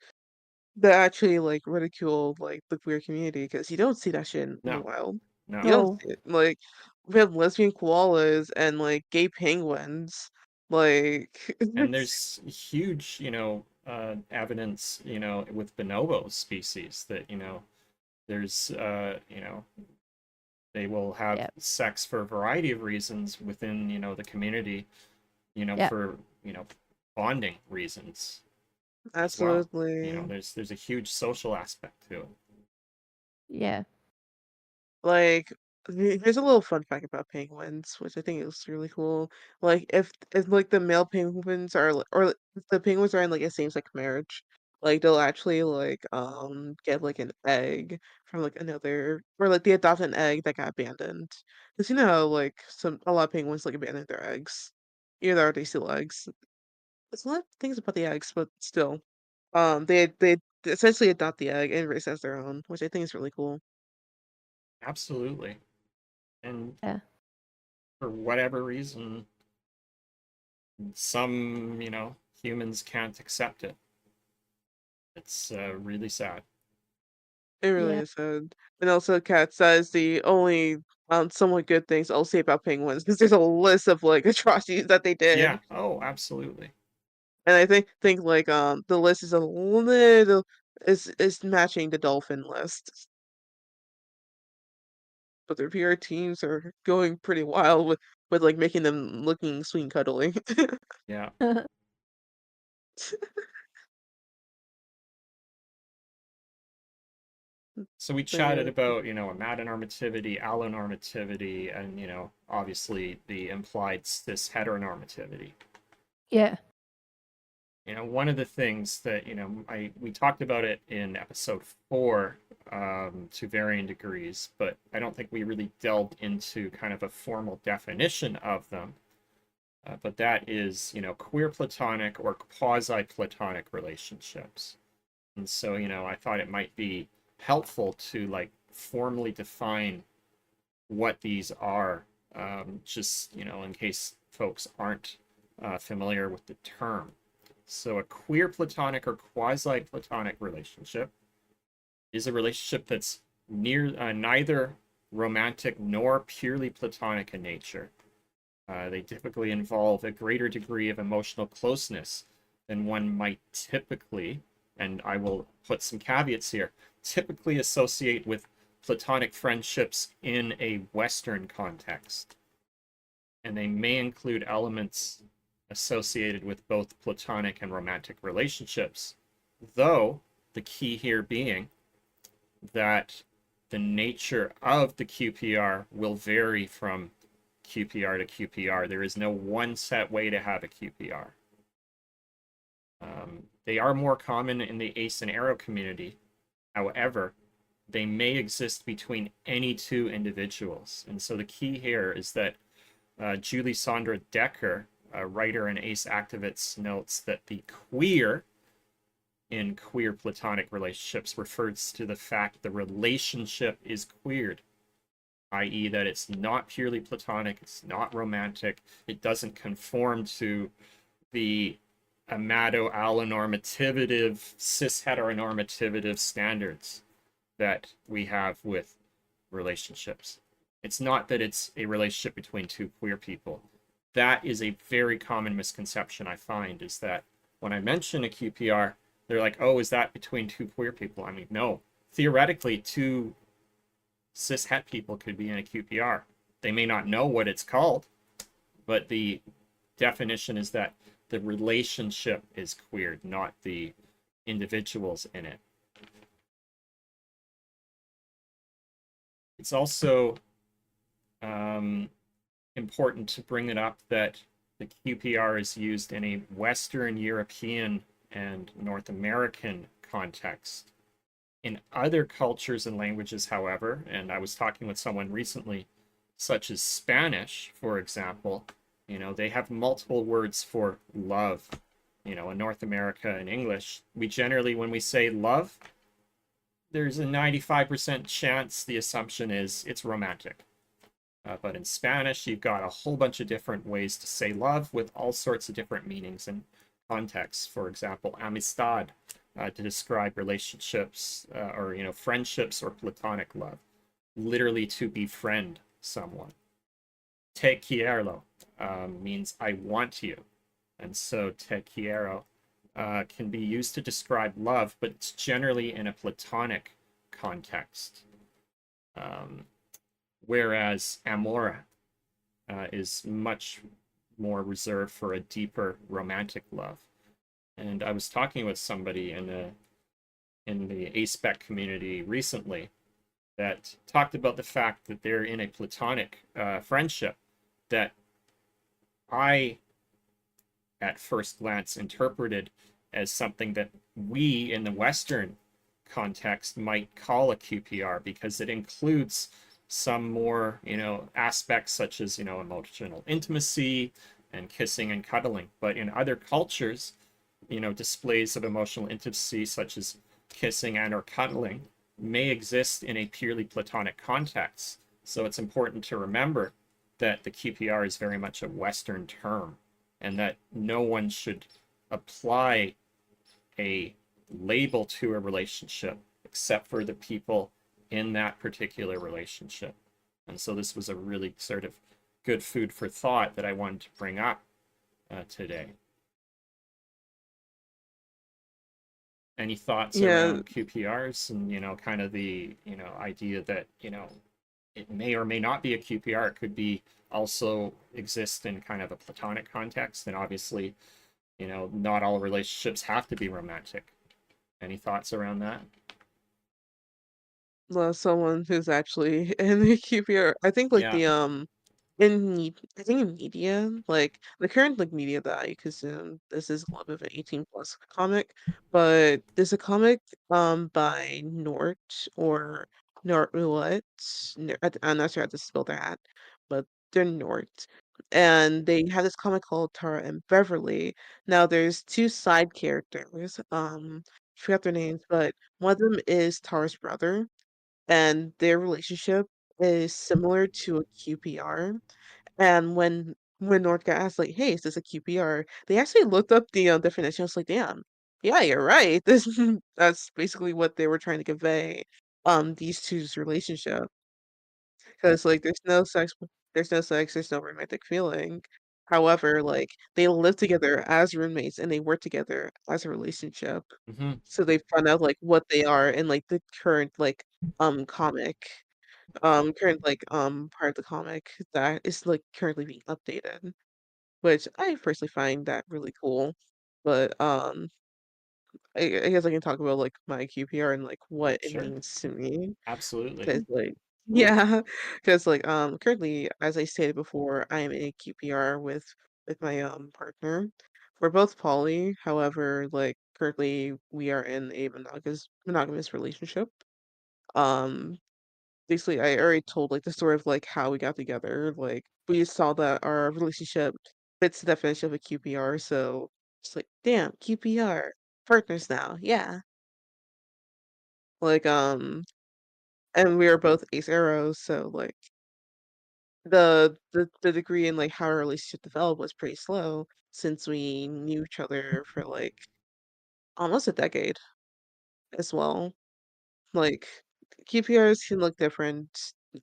that actually like ridicule like the queer community because you don't see that shit in the No, wild. no. You don't No. see it. Like we have lesbian koalas and like gay penguins. Like And there's huge, evidence, with bonobo species that, there's, they will have Yeah. sex for a variety of reasons within, the community, Yeah. for, bonding reasons as well. absolutely. There's a huge social aspect to it. Yeah. Like, here's a little fun fact about penguins, which I think is really cool. Like, if like the male penguins are, if the penguins are in like a same-sex marriage, like they'll actually like get like an egg from like another, or like they adopt an egg that got abandoned. Because you know how, like a lot of penguins like abandon their eggs, even though they steal eggs. There's a lot of things about the eggs, but still, they essentially adopt the egg and raise it as their own, which I think is really cool. Absolutely. And Yeah. for whatever reason, some, humans can't accept it. It's really sad. It really Yeah. is sad. And also, Kat says the only somewhat good things I'll say about penguins because there's a list of like atrocities that they did, Yeah. Oh, absolutely. and I think like the list is a little is matching the dolphin list, but their PR teams are going pretty wild with like making them looking sweet and cuddly. Yeah. So we But chatted yeah, about, amatonormativity, allonormativity, and, obviously the implied cis heteronormativity. Yeah. One of the things that, we talked about it in episode 4 to varying degrees, but I don't think we really delved into kind of a formal definition of them. But that is, queer platonic or quasi platonic relationships. And so, I thought it might be helpful to like formally define what these are, just, in case folks aren't familiar with the term. So, a queer platonic or quasi platonic relationship is a relationship that's neither romantic nor purely platonic in nature. They typically involve a greater degree of emotional closeness than one might typically, and I will put some caveats here, typically associate with platonic friendships in a Western context. And they may include elements associated with both platonic and romantic relationships, though the key here being that the nature of the QPR will vary from QPR to QPR. There is no one set way to have a QPR. They are more common in the ace and arrow community. However, they may exist between any two individuals. And so the key here is that Julie Sondra Decker, a writer and ace activist, notes that the queer in queer platonic relationships refers to the fact the relationship is queered, i.e., that it's not purely platonic, it's not romantic, it doesn't conform to the Amatonormativative, cis heteronormative standards that we have with relationships. It's not that it's a relationship between two queer people. That is a very common misconception I find, is that when I mention a QPR, they're like, oh, is that between two queer people? I mean, no. Theoretically, two cis het people could be in a QPR. They may not know what it's called, but the definition is that the relationship is queered, not the individuals in it. It's also important to bring it up that the QPR is used in a Western European and North American context. In other cultures and languages, however, and I was talking with someone recently, such as Spanish, for example, they have multiple words for love. In North America and English, we generally, when we say love, there's a 95% chance the assumption is it's romantic. But in Spanish, you've got a whole bunch of different ways to say love with all sorts of different meanings and contexts. For example, amistad, to describe relationships or friendships or platonic love, literally to befriend someone. Te quiero means I want you, and so te quiero can be used to describe love, but it's generally in a platonic context. Whereas amor is much more reserved for a deeper romantic love. And I was talking with somebody in the Aspec community recently that talked about the fact that they're in a platonic friendship that I, at first glance, interpreted as something that we in the Western context might call a QPR, because it includes some more, aspects such as, emotional intimacy and kissing and cuddling. But in other cultures, displays of emotional intimacy such as kissing and or cuddling may exist in a purely platonic context. So it's important to remember that the QPR is very much a Western term, and that no one should apply a label to a relationship except for the people in that particular relationship. And so this was a really sort of good food for thought that I wanted to bring up today. Any thoughts Yeah, around QPRs and, kind of the, idea that, it may or may not be a QPR. It could be also exist in kind of a platonic context. And obviously, not all relationships have to be romantic. Any thoughts around that? someone who's actually in the QPR. I think like Yeah. the I think in media, like the current like media that I consume, this is a little bit of an 18 plus comic, but there's a comic by Nort or Nort Roulette. I'm not sure how to spell that, but they're Nort. And they have this comic called Tara and Beverly. Now there's two side characters. I forgot their names, but one of them is Tara's brother, and their relationship is similar to a QPR. And when North got asked, like, "Hey, is this a QPR?" They actually looked up the definition. I was like, "Damn, yeah, you're right." This that's basically what they were trying to convey. These two's relationship, because like there's no sex, there's no romantic feeling. However, like they live together as roommates and they work together as a relationship. Mm-hmm. So they found out like what they are in like the current like comic current like part of the comic that is like currently being updated, which I personally find that really cool. But I guess I can talk about like my QPR and like what it Sure. means to me. Absolutely. Because like yeah, because like currently, as I stated before, I am in a QPR with my partner. We're both poly, however, like currently we are in a monogamous relationship. Um Basically I already told like the story of like how we got together. Like we saw that our relationship fits the definition of a QPR, so it's like damn, QPR, partners now, yeah. Like and we are both ace arrows, so like the degree in like how our relationship developed was pretty slow since we knew each other for like almost a decade as well. Like QPRs can look different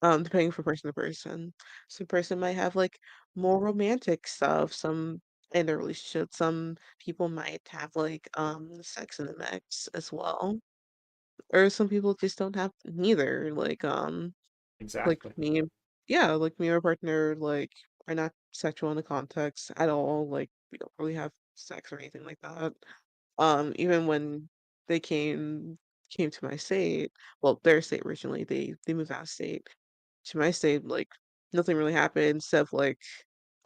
depending from person to person. Some person might have like more romantic stuff, some in their relationship. Some people might have like sex in the mix as well. Or some people just don't have neither. Like Exactly. me, yeah, like me and my partner like are not sexual in the context at all. Like we don't really have sex or anything like that. Even when they came to my state, well, their state originally, they moved out of state to my state, like nothing really happened instead of like,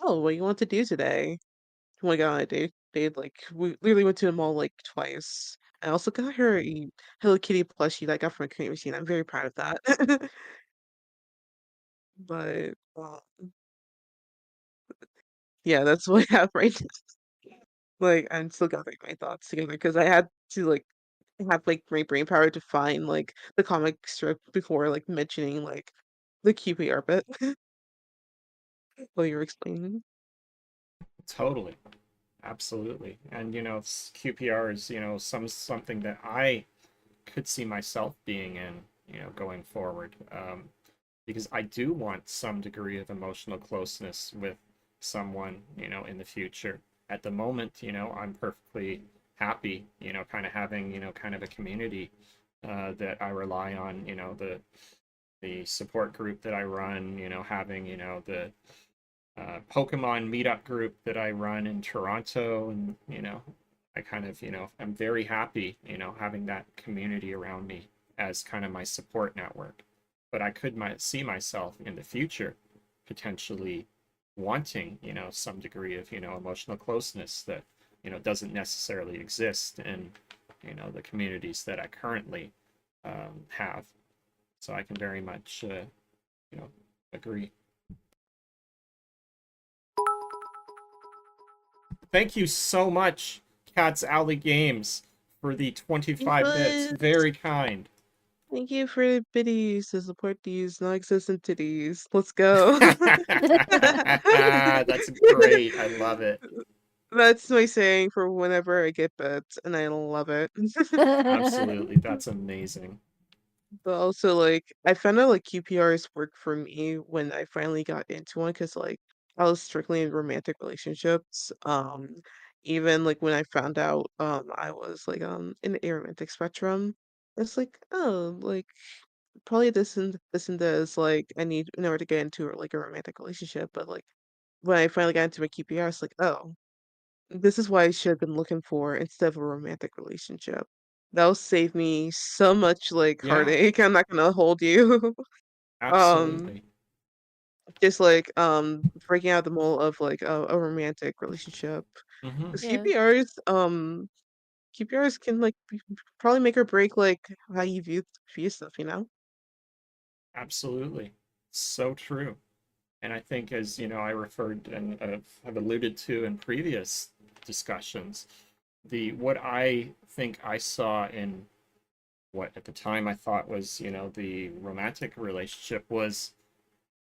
oh, what you want to do today? When we got on a date, like we literally went to the mall like twice. I also got her a Hello Kitty plushie that I got from a cream machine. I'm very proud of that. But yeah, that's what I have right now. Like I'm still gathering my thoughts together because I had to like have like great brain power to find like the comic strip before like mentioning like the QPR bit while you were explaining. Totally. Absolutely. And QPR is, something that I could see myself being in, going forward. Because I do want some degree of emotional closeness with someone, in the future. At the moment, I'm perfectly happy, kind of having, kind of a community that I rely on, the support group that I run, having, the Pokemon meetup group that I run in Toronto, and I kind of I'm very happy having that community around me as kind of my support network. But I could see myself in the future potentially wanting some degree of emotional closeness that doesn't necessarily exist in the communities that I currently have. So I can very much agree. Thank you so much, Cat's Alley Games, for the 25 bits. But Very kind. thank you for the biddies to support these non-existent titties. Let's go. That's great. I love it. That's my saying for whenever I get bits, and I love it. Absolutely. That's amazing. But also, like, I found out like QPRs work for me when I finally got into one because like I was strictly in romantic relationships. Even like when I found out I was like in the aromantic spectrum, it's like, oh, like probably this and this like I need in order to get into like a romantic relationship. But like when I finally got into my QPR, it's like, oh, this is what I should have been looking for instead of a romantic relationship. That'll save me so much like Yeah, heartache. I'm not gonna hold you. Um, absolutely. just like breaking out the mold of like a romantic relationship. Hmm. Because Yeah. QPRs can like probably make or break like how you view stuff, you know? Absolutely. So true. And I think, as you know, I referred and have alluded to in previous discussions, the what I think I saw in what at the time I thought was, you know, the romantic relationship was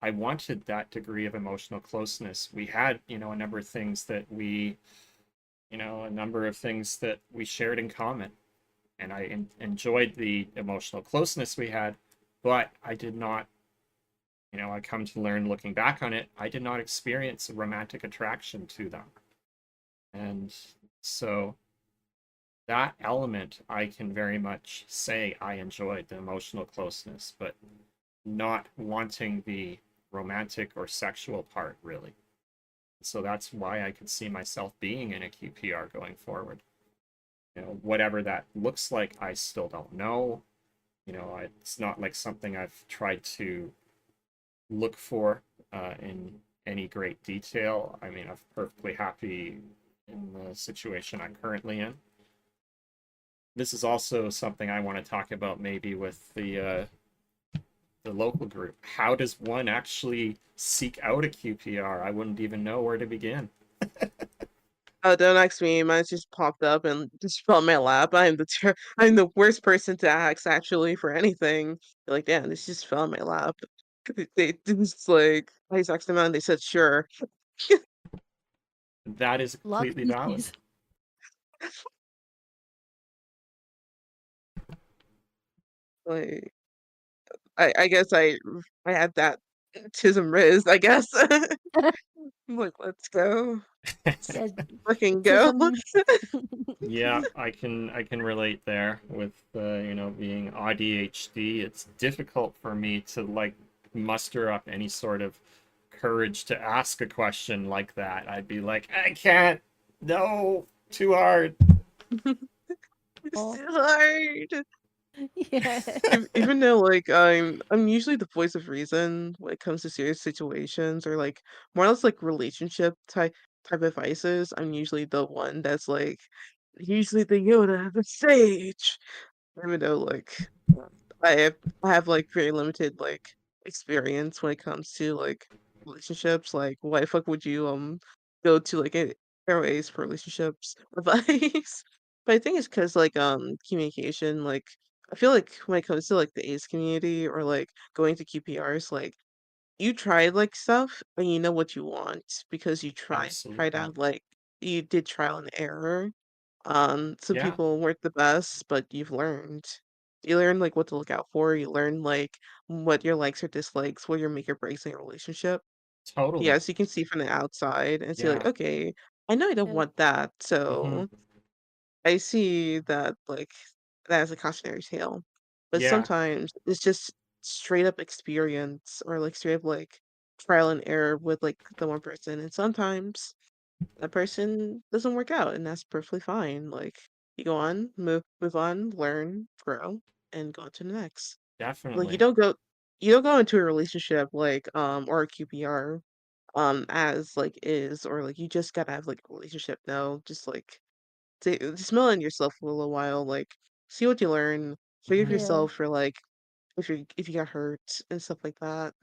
I wanted that degree of emotional closeness. We had, you know, a number of things that we, you know, a number of things that we shared in common. And I enjoyed the emotional closeness we had, but I did not, you know, I come to learn looking back on it, I did not experience a romantic attraction to them. And so that element, I can very much say I enjoyed the emotional closeness, but not wanting the romantic or sexual part really. So that's why I could see myself being in a QPR going forward. You know, whatever that looks like, I still don't know. You know, it's not like something I've tried to look for in any great detail. I mean, I'm perfectly happy in the situation I'm currently in. This is also something I want to talk about maybe with the local group. How does one actually seek out a QPR? I wouldn't even know where to begin. Oh, don't ask me. Mine just popped up and just fell in my lap. I'm the worst person to ask actually for anything. Like, damn, this just fell in my lap. They just like I just asked them out and they said sure. That is A lot of completely valid. PCs. Like I guess I had that tism riz, I guess. I'm like, let's go. Let's Yeah, fucking go. autism. Yeah, I can relate there with you know, being ADHD. It's difficult for me to like muster up any sort of courage to ask a question like that. I'd be like, I can't. No, too hard. It's Oh, so hard. yeah. Even though like I'm usually the voice of reason when it comes to serious situations or like more or less like relationship type advices, I'm usually the one that's like usually the Yoda of the stage. Even though like I have I have like very limited like experience when it comes to like relationships. Like why the fuck would you go to like a airways for relationships advice? But I think it's because like communication, like I feel like when it comes to like the ace community or like going to QPRs, like you tried like stuff and you know what you want because you tried Absolutely. out like you did trial and error. Some Yeah, people weren't the best, but you've learned. You learn like what to look out for. You learn like what your likes or dislikes, what your make or breaks in your relationship. totally. Yes, you can see from the outside and see like, Yeah. okay, I know I don't Yeah. want that, Hmm. so I see that like that as a cautionary tale. But Yeah, sometimes it's just straight up experience or like straight up like trial and error with like the one person. And sometimes that person doesn't work out and that's perfectly fine. Like you go on, move on, learn, grow, and go on to the next. Like definitely. you don't go into a relationship like or a QPR as like is or like you just gotta have like a relationship. No, just like smell in yourself for a little while, like see what you learn, forgive Hmm. Yeah. yourself for like if you got hurt and stuff like that.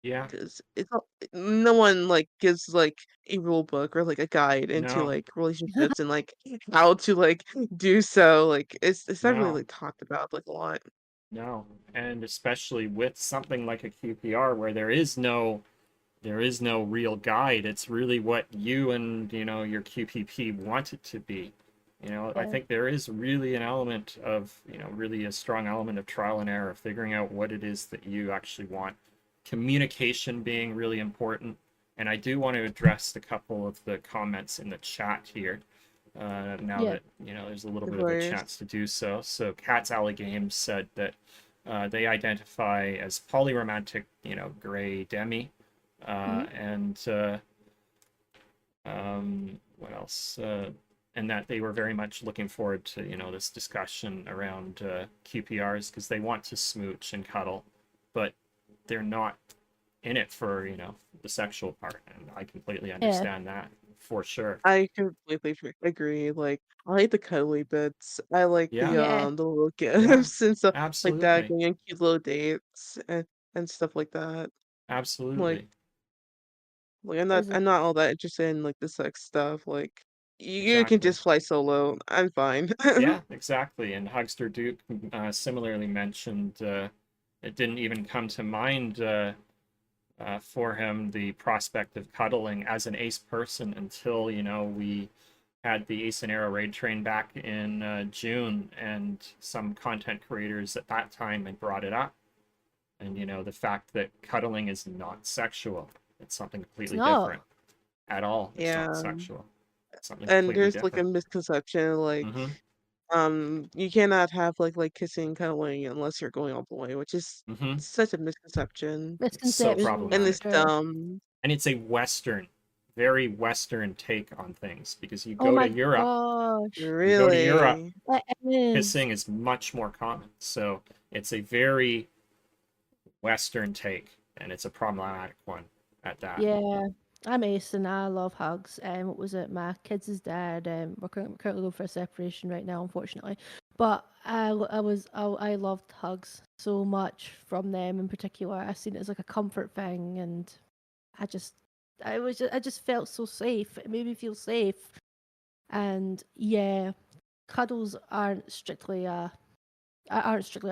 Yeah. Because it's all, no one like gives like a rule book or like a guide into No, like relationships and like how to like do so. Like it's not really no, like talked about like a lot. no. And especially with something like a QPR where there is no real guide. It's really what you and, you know, your QPP want it to be. You know, I Yeah. think there is really an element of, really a strong element of trial and error, figuring out what it is that you actually want. Communication being really important. And I do want to address a couple of the comments in the chat here. Now Yeah. that, there's a little Of bit of a course. chance to do so. So Cat's Alley Games said that they identify as polyromantic, gray demi. Mhm. And what else? And that they were very much looking forward to, this discussion around QPRs because they want to smooch and cuddle, but they're not in it for, the sexual part. And I completely Yeah. understand that for sure. I completely agree. Like, I like the cuddly bits. I like Yeah, Yeah. the little yeah, gifts and stuff like that, absolutely. going on cute little dates and stuff like that. Like, Absolutely. I'm not There's a I'm not all that interested in like the sex stuff. Like, you can Exactly. just fly solo. I'm fine. Yeah, exactly. And Hugster Duke similarly mentioned it didn't even come to mind for him the prospect of cuddling as an ace person until, we had the Ace and Arrow raid train back in June, and some content creators at that time had brought it up. And, the fact that cuddling is not sexual, it's something It's completely not. different at all. It's not Yeah. sexual, it's something And completely there's like a different. misconception, like, Mm-hmm. you cannot have like kissing, cuddling unless you're going all the way, which is Mm-hmm. such a misconception. It's so Misconception And for it's problematic. sure. dumb. And it's a Western, very Western take on things because Oh my gosh. You go to Europe, Really? It is. kissing is much more common. So it's a very Western take, and it's a problematic one at that. Yeah. I'm Ace and I love hugs. What was it? My kids' dad. We're currently going for a separation right now, unfortunately. But I loved hugs so much from them in particular. I seen it as like a comfort thing, and I just, I just felt so safe. It made me feel safe. And yeah, cuddles aren't strictly a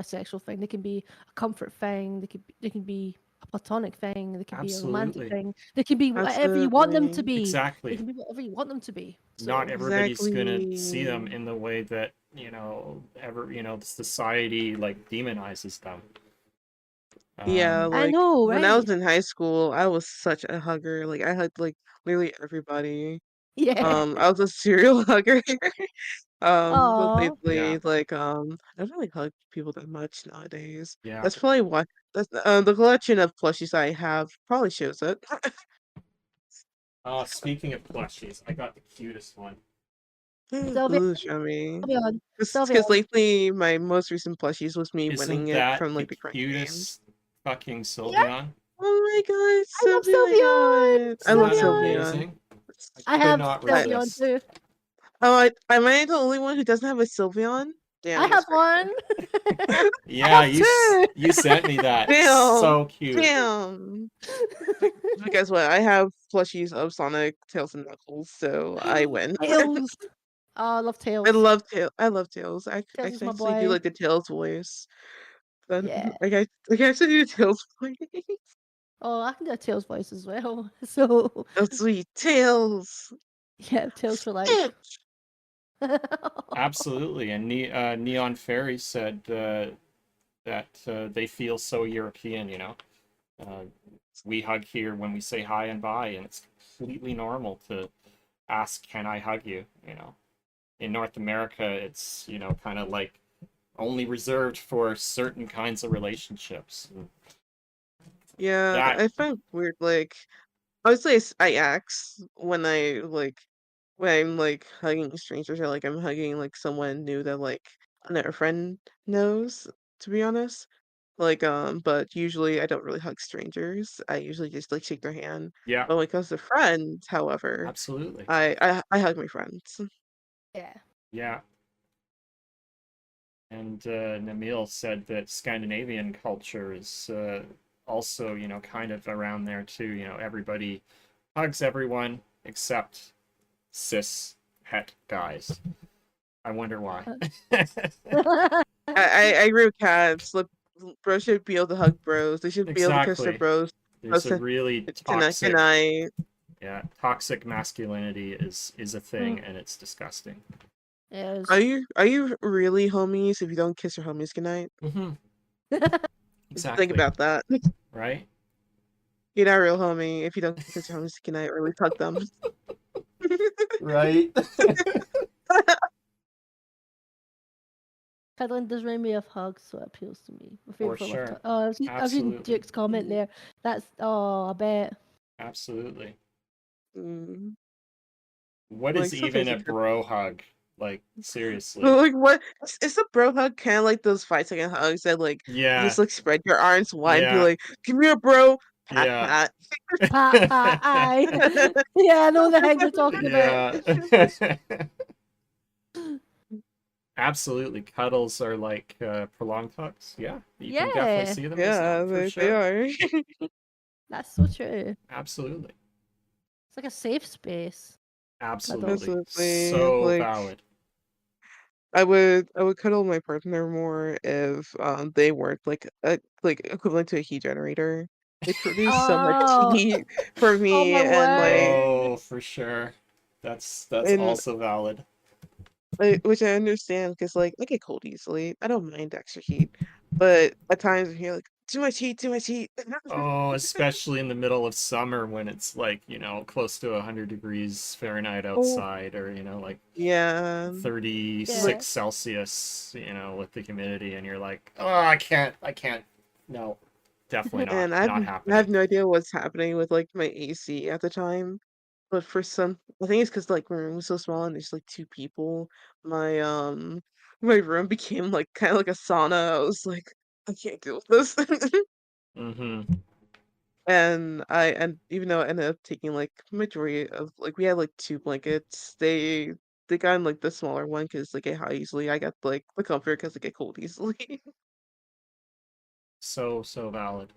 sexual thing. They can be a comfort thing. They can be a platonic thing. They can be a romantic Absolutely. thing. They can be whatever you want them to Absolutely. be. They Exactly. can be whatever you want them to be. Not So everybody's gonna see them Exactly. in the way that, society like demonizes them. Yeah, Um, I like know, when I right? was in high school, I was such a hugger. Like I hugged like literally everybody. Yeah. I was a serial hugger. But Oh, yeah, lately, like, I don't really hug people that much nowadays. yeah. That's probably why the collection of plushies I have probably shows it. Speaking of plushies, I got the cutest one. Sylveon, Ooh, show me. Sylveon, Because Sylveon. lately my most recent plushies was me winning Isn't it that from the like the crank games. cutest fucking Yeah, Sylveon? Oh my god, I love Sylveon, I Sylveon. got it. I Isn't love that Sylveon. Sylveon. amazing? I I could have not I Sylveon resist. too. am I the only one who doesn't have a Sylveon? I Damn, have that's one. crazy. I Yeah, have two. you sent me that. Damn, So cute. damn. But guess what? I have plushies of Sonic, Tails, and Knuckles, so I win. Tails. Oh, I love I Tails. love Tails. I love Tails. I Tails is can my actually do boy. like the Tails voice. Then Yeah. I can actually do Tails voice. Oh, I can do a Tails voice as well. So Oh sweet Tails. yeah, Tails for life. Stitch. Absolutely. And Neon Fairy said that they feel so European, Uh, we hug here when we say hi and bye, and it's completely normal to ask, "Can I hug you?" In North America, it's, kind of like only reserved for certain kinds of relationships. And Yeah, that, I find weird. Like I would say I ask when I'm like hugging strangers or like I'm hugging like someone new that like another friend knows. To be honest. Like, but usually I don't really hug strangers. I usually just like shake their hand. yeah, But when it comes to friends, however, absolutely. I hug my friends. Yeah. Yeah. And Namil said that Scandinavian culture is also, kind of around there too. Everybody hugs everyone except cis het guys. I wonder why. I agree with cats. Like, bros should be able to hug bros. They should be able to kiss their Exactly. bros There's a to, really to neck and toxic, eye. yeah, toxic masculinity is a thing, Mm. and it's disgusting. Is Are you really homies if you don't kiss your homies goodnight? Mm-hmm. Think Exactly. about that. Right? You're not a real homie if you don't kiss your homies goodnight or at least hug them. Right? Cuddling does remind me of hugs, so it appeals to me. My For favorite form of sure. oh, I've seen Absolutely. Duke's comment there. That's I bet. Absolutely. Mm. What Like is even sometimes a you could. bro hug? Like, But seriously. like what? Is a bro hug kind of like those 5 second hugs that like you Yeah. just like spread your arms wide and be Yeah. like, "Give me a bro, pat Yeah. pat." Pat pat I. Yeah, I know the hug you're talking about. Yeah. Absolutely. Cuddles are like prolonged hugs. Yeah. You can definitely Yeah, see them as Yeah, that for they sure. are. that's so true. Absolutely. It's like a safe space. Cuddles. Absolutely. Absolutely. So Like valid. I would cuddle my partner more if they weren't like equivalent to a heat generator. They produce so much Oh, heat for oh me my and word. Oh, for sure. That's and also valid. which I understand because like I get cold easily. I don't mind extra heat, but at times you're like too much heat, too much heat. Oh, especially in the middle of summer when it's like, close to 100 degrees Fahrenheit Oh outside or, like yeah, like 36 Yeah. Celsius, with the humidity and you're like, "Oh, I can't. No. Definitely not and not I have happening." no idea what's happening with like my AC at the time. But for some, I think it's because like my room was so small and there's like 2 people. My my room became like kind of like a sauna. I was like, I can't deal with this. Mhm. And even though I ended up taking like majority of like we had like 2 blankets, they got in like the smaller one because they get hot easily. I got like the comfort because they get cold easily. So valid.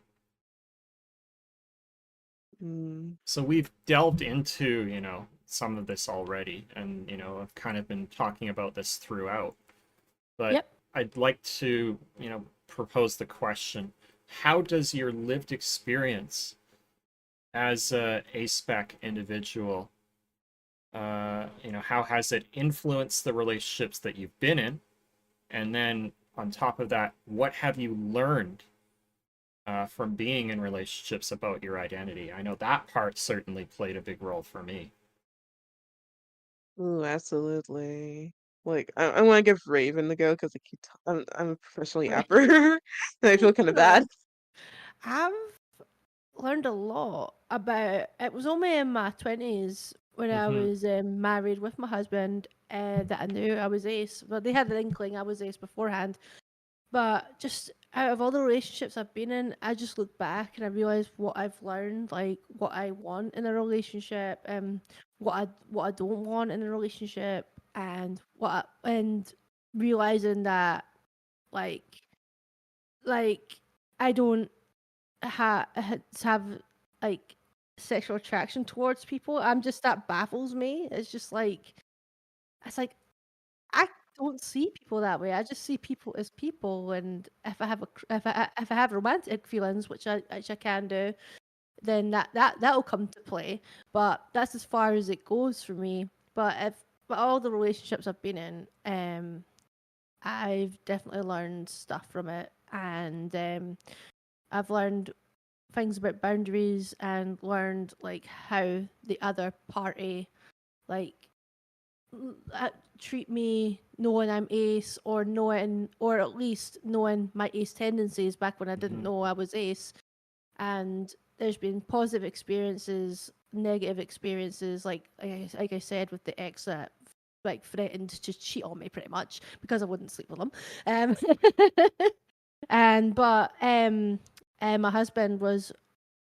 Mm, So we've delved into, some of this already and, I've kind of been talking about this throughout. But Yep. I'd like to, propose the question, how does your lived experience as a Aspec individual, how has it influenced the relationships that you've been in? And then on top of that, what have you learned from being in relationships about your identity? I know that part certainly played a big role for me. ooh, absolutely. Like I want to give Raven the go because I'm a professional Right. yapper and I feel kind of bad. I've learned a lot about it. Was only in my 20s when I Mm-hmm. was married with my husband that I knew I was ace. Well, they had an inkling I was ace beforehand. But just out of all the relationships I've been in, I just look back and I realize what I've learned, like what I want in a relationship, what I don't want in a relationship, and and realizing that like like I don't have like sexual attraction towards people. I'm just that baffles me. It's like I don't see people that way. I just see people as people, and if I have if I have romantic feelings, which I can do, then that'll come to play. But that's as far as it goes for me. But all the relationships I've been in, I've definitely learned stuff from it, and I've learned things about boundaries and learned like how the other party like treat me knowing I'm ace or knowing or at least knowing my ace tendencies back when I didn't Mm-hmm. know I was ace. And there's been positive experiences, negative experiences, like I said with the ex that like threatened to cheat on me pretty much because I wouldn't sleep with them. Um, and but my husband was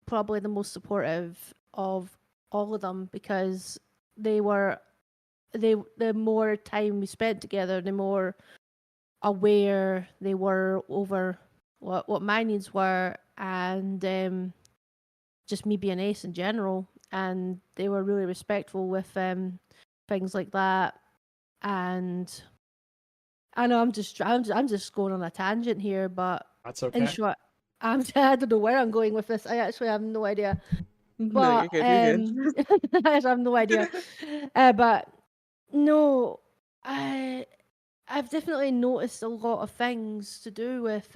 probably the most supportive of all of them because they were the more time we spent together, the more aware they were over what my needs were and just me being ace in general. And they were really respectful with things like that. And I know I'm just going on a tangent here, but That's in okay. short, I don't know where I'm going with this. I actually have no idea. No, But you're good. You're good. I have no idea. But no, I I've definitely noticed a lot of things to do with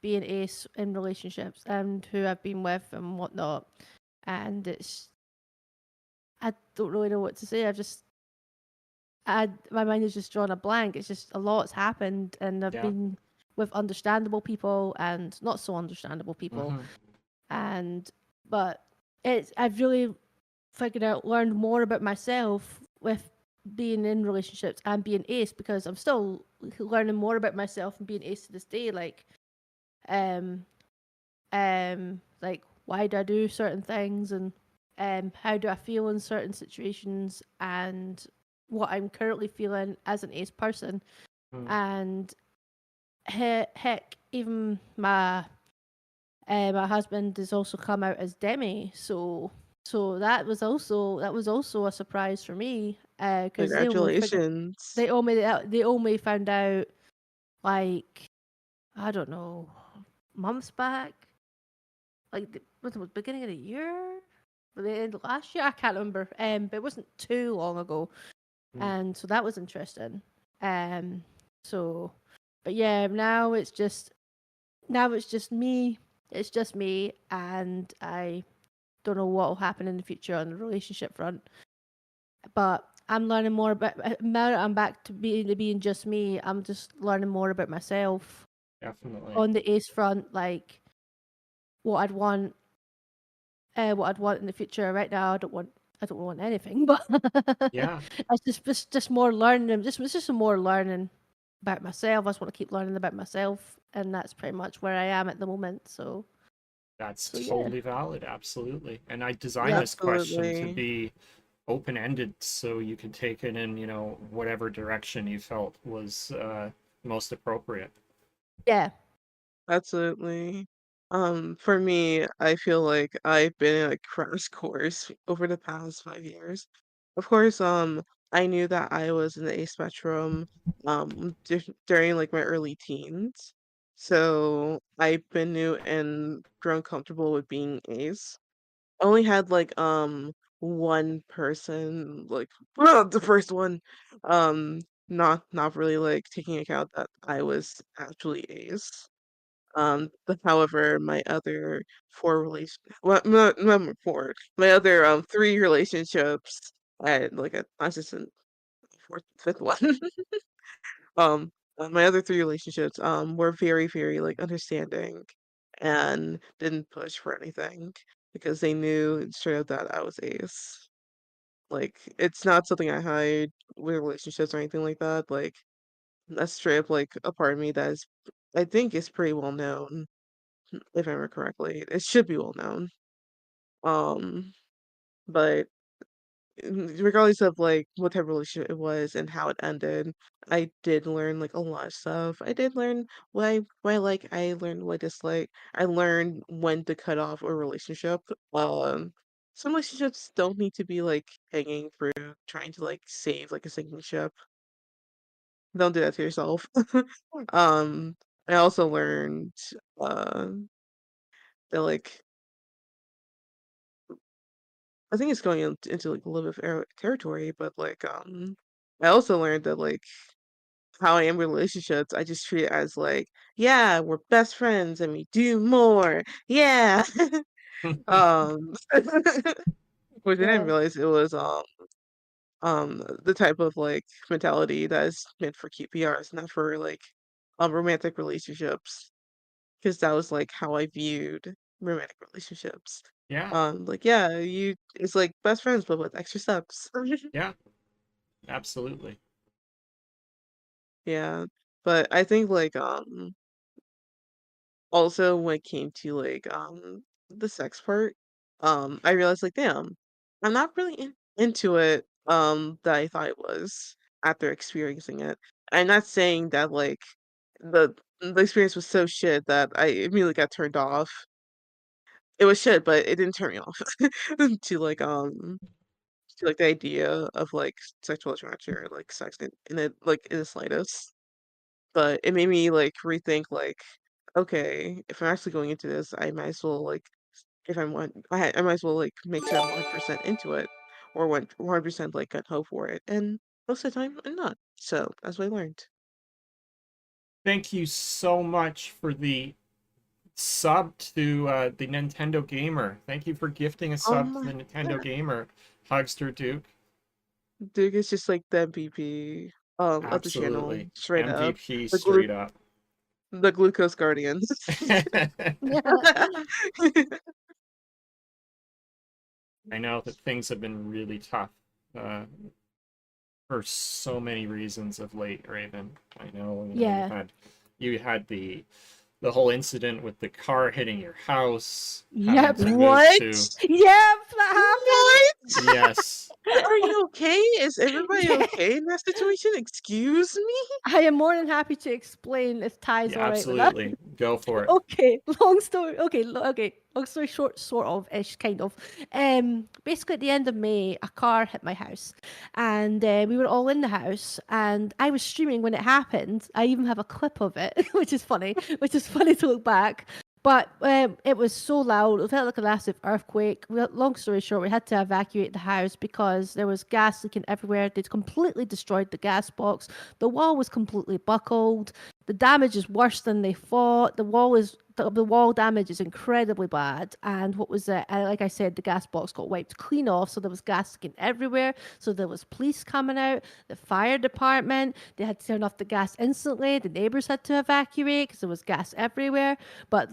being ace in relationships and who I've been with and whatnot. And I don't really know what to say. My mind is just drawn a blank. It's just a lot's happened, and I've Yeah. been with understandable people and not so understandable people. Hmm. And but I've really learned more about myself with being in relationships and being ace, because I'm still learning more about myself and being ace to this day. Um, like why do I do certain things, and how do I feel in certain situations, and what I'm currently feeling as an ace person. And heck, even my husband has also come out as demi, so that was also a surprise for me, because Congratulations. they only found out, like, I don't know, months back, like what was it, beginning of the year, or the end of last year, I can't remember, but it wasn't too long ago, and so that was interesting. um so but yeah, now it's just me. It's just me, and I don't know what will happen in the future on the relationship front. But I'm learning more about now that I'm back to being just me. I'm just learning more about myself Definitely. on the ace front, like what I'd want, in the future. Right now, I don't want anything, but Yeah. it's just more learning. It's just some more learning about myself. I just want to keep learning about myself, and that's pretty much where I am at the moment. That's So yeah. totally valid. Absolutely. And I designed Yep. this question to Absolutely. be open-ended so you can take it in, whatever direction you felt was most appropriate. Yeah. Absolutely. For me, I feel like I've been in a crash course over the past 5 years. Of course, I knew that I was in the A spectrum, during like my early teens. So I've been new and grown comfortable with being ace. I only had like one person, like the first one, um not really like taking account that I was actually ace. But however, my other well, not four, my other three relationships, I had like a not just a fourth, fifth one. um, my other three relationships were very, very like understanding and didn't push for anything because they knew straight up that I was ace. Like it's not something I hide with relationships or anything like that. Like that's straight up like a part of me that is, I think, is pretty well known. If I remember correctly. It should be well known. Um, but regardless of like what type of relationship it was and how it ended, I did learn like a lot of stuff. I did learn what I like. I learned what I dislike. I learned when to cut off a relationship. Some relationships don't need to be like hanging fruit, trying to like save like a sinking ship. Don't do that to yourself. um, I also learned uh that like I think it's going into like a little bit of territory, but like I also learned that like how I am with relationships, I just treat it as like, yeah, we're best friends and we do more. Yeah. um which I didn't Yeah. realize it was the type of like mentality that is meant for QPRs, not for like romantic relationships. Because that was like how I viewed romantic relationships. Yeah. Like yeah, you it's like best friends but with extra steps. Yeah. Absolutely. Yeah. But I think like also when it came to like the sex part, I realized like damn, I'm not really into it that I thought it was after experiencing it. I'm not saying that like the experience was so shit that I immediately got turned off. It was shit, but it didn't turn me off to like the idea of like sexual attraction or like sex in it like in the slightest. But it made me like rethink like, okay, if I'm actually going into this, I might as well like if I'm one I might as well like make sure I'm 100% into it or 100% like got hope for it. And most of the time I'm not. So as we learned. Thank you so much for the sub to the Nintendo Gamer. Thank you for gifting a Oh sub to my the Nintendo Gamer, Hugster Duke. Duke is just like the MVP of the channel, Absolutely. straight up. MVP The glu straight up. the glucose guardians. I know that things have been really tough uh, for so many reasons of late, Raven. I know, Yeah. you had the whole incident with the car hitting your house, having Yep. to move What? to Yep, that What? yes. Are you okay? Is everybody happened. okay in that situation? Excuse me? I am more than happy to explain if Ty's Yeah, all right with that. absolutely. Go for it. Okay, long story. Okay, long story short, sort of ish, kind of. Basically, at the end of May, a car hit my house, and we were all in the house, and I was streaming when it happened. I even have a clip of it, which is funny. Which is funny to look back. But it was so loud. It felt like a massive earthquake. Long story short, we had to evacuate the house because there was gas leaking everywhere. They'd completely destroyed the gas box. The wall was completely buckled. The damage is worse than they thought. The wall damage is incredibly bad. And what was it? Like I said, the gas box got wiped clean off, so there was gas leaking everywhere. So there was police coming out, the fire department. They had to turn off the gas instantly. The neighbors had to evacuate because there was gas everywhere. But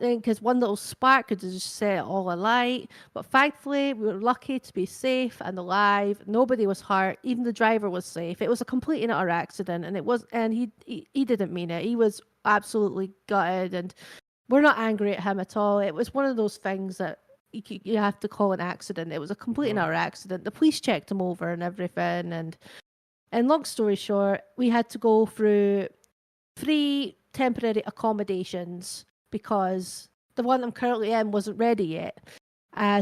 because one little spark could just set it all alight. But thankfully, we were lucky to be safe and alive. Nobody was hurt. Even the driver was safe. It was a complete and utter accident, and he didn't mean it. He was absolutely gutted, and we're not angry at him at all. It was one of those things that you have to call an accident. It was a complete and Mhm. utter accident. The police checked him over and everything, and long story short, we had to go through 3 temporary accommodations because the one I'm currently in wasn't ready yet.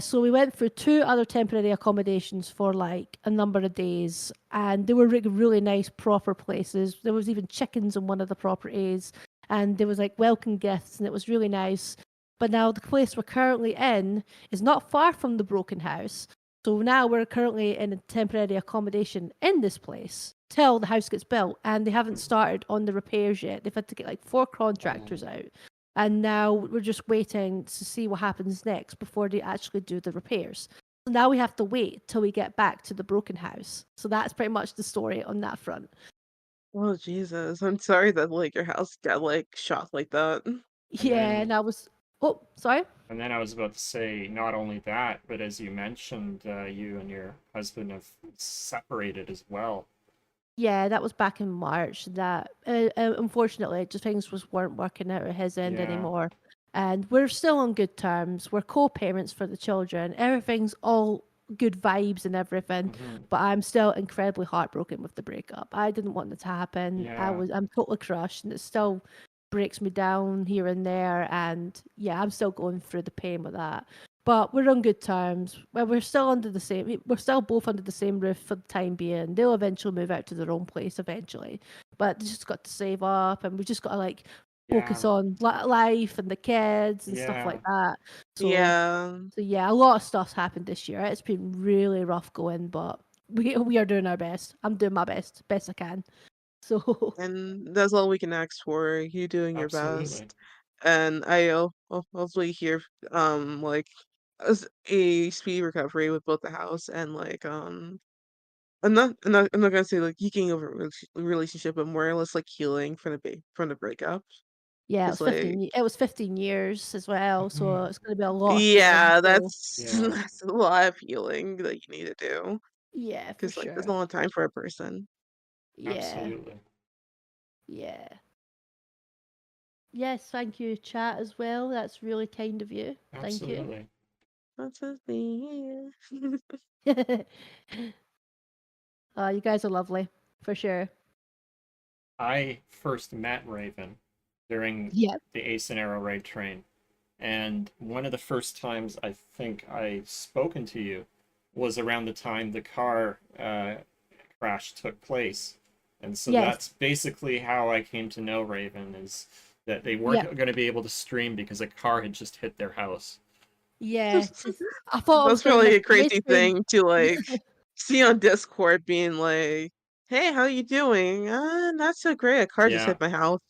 So we went through 2 other temporary accommodations for like a number of days, and they were really nice, proper places. There was even chickens on one of the properties, and there was like welcome gifts, and it was really nice. But now the place we're currently in is not far from the broken house. So now we're currently in a temporary accommodation in this place till the house gets built, and they haven't started on the repairs yet. They've had to get like 4 contractors out, and now we're just waiting to see what happens next before they actually do the repairs. So now we have to wait till we get back to the broken house. So that's pretty much the story on that front. Oh Jesus. I'm sorry that like your house got like shocked like that. And Yeah, then and I was. Oh, sorry. and then I was about to say not only that, but as you mentioned, you and your husband have separated as well. Yeah, that was back in March. That unfortunately, just things weren't working out at his end Yeah. anymore, and we're still on good terms. We're co-parents for the children. Everything's all good vibes and everything, Mhm. but I'm still incredibly heartbroken with the breakup. I didn't want it to happen. Yeah. I'm totally crushed, and it still breaks me down here and there. And yeah, I'm still going through the pain with that. But we're on good terms. Well, we're still both under the same roof for the time being. They'll eventually move out to their own place eventually. But they just got to save up, and we just got to like focus Yeah. on life and the kids and stuff Yeah. like that. So Yeah. so yeah, a lot of stuff's happened this year. It's been really rough going, but we are doing our best. I'm doing my best I can. So And that's all we can ask for. You doing your Absolutely. best. And hopefully hear like a speedy recovery with both the house and like I'm not gonna say like geeking over relationship, but more or less like healing from the breakup. yeah, Cause like it was 15 years as well, so Mhm. it's going to be a lot of healing. yeah, So that's Yeah. that's a lot of healing that you need to do. yeah, for Cause like that's a sure. long time for a person. Yeah. Absolutely. Yeah. Yes, thank you, chat, as well. That's really kind of you. Thank you. Absolutely. That's a thing. You guys are lovely, for sure. I first met Raven during Yeah. the Ace and Arrow raid train, and one of the first times I think I spoken to you was around the time the car crash took place. And so Yes. that's basically how I came to know Raven, is that they weren't Yep. going to be able to stream because a car had just hit their house. Yeah. I thought I was That's going to really miss a the race crazy train. thing to like see on Discord being like Hey, how you doing? Not so great. A car just Yeah, hit my house.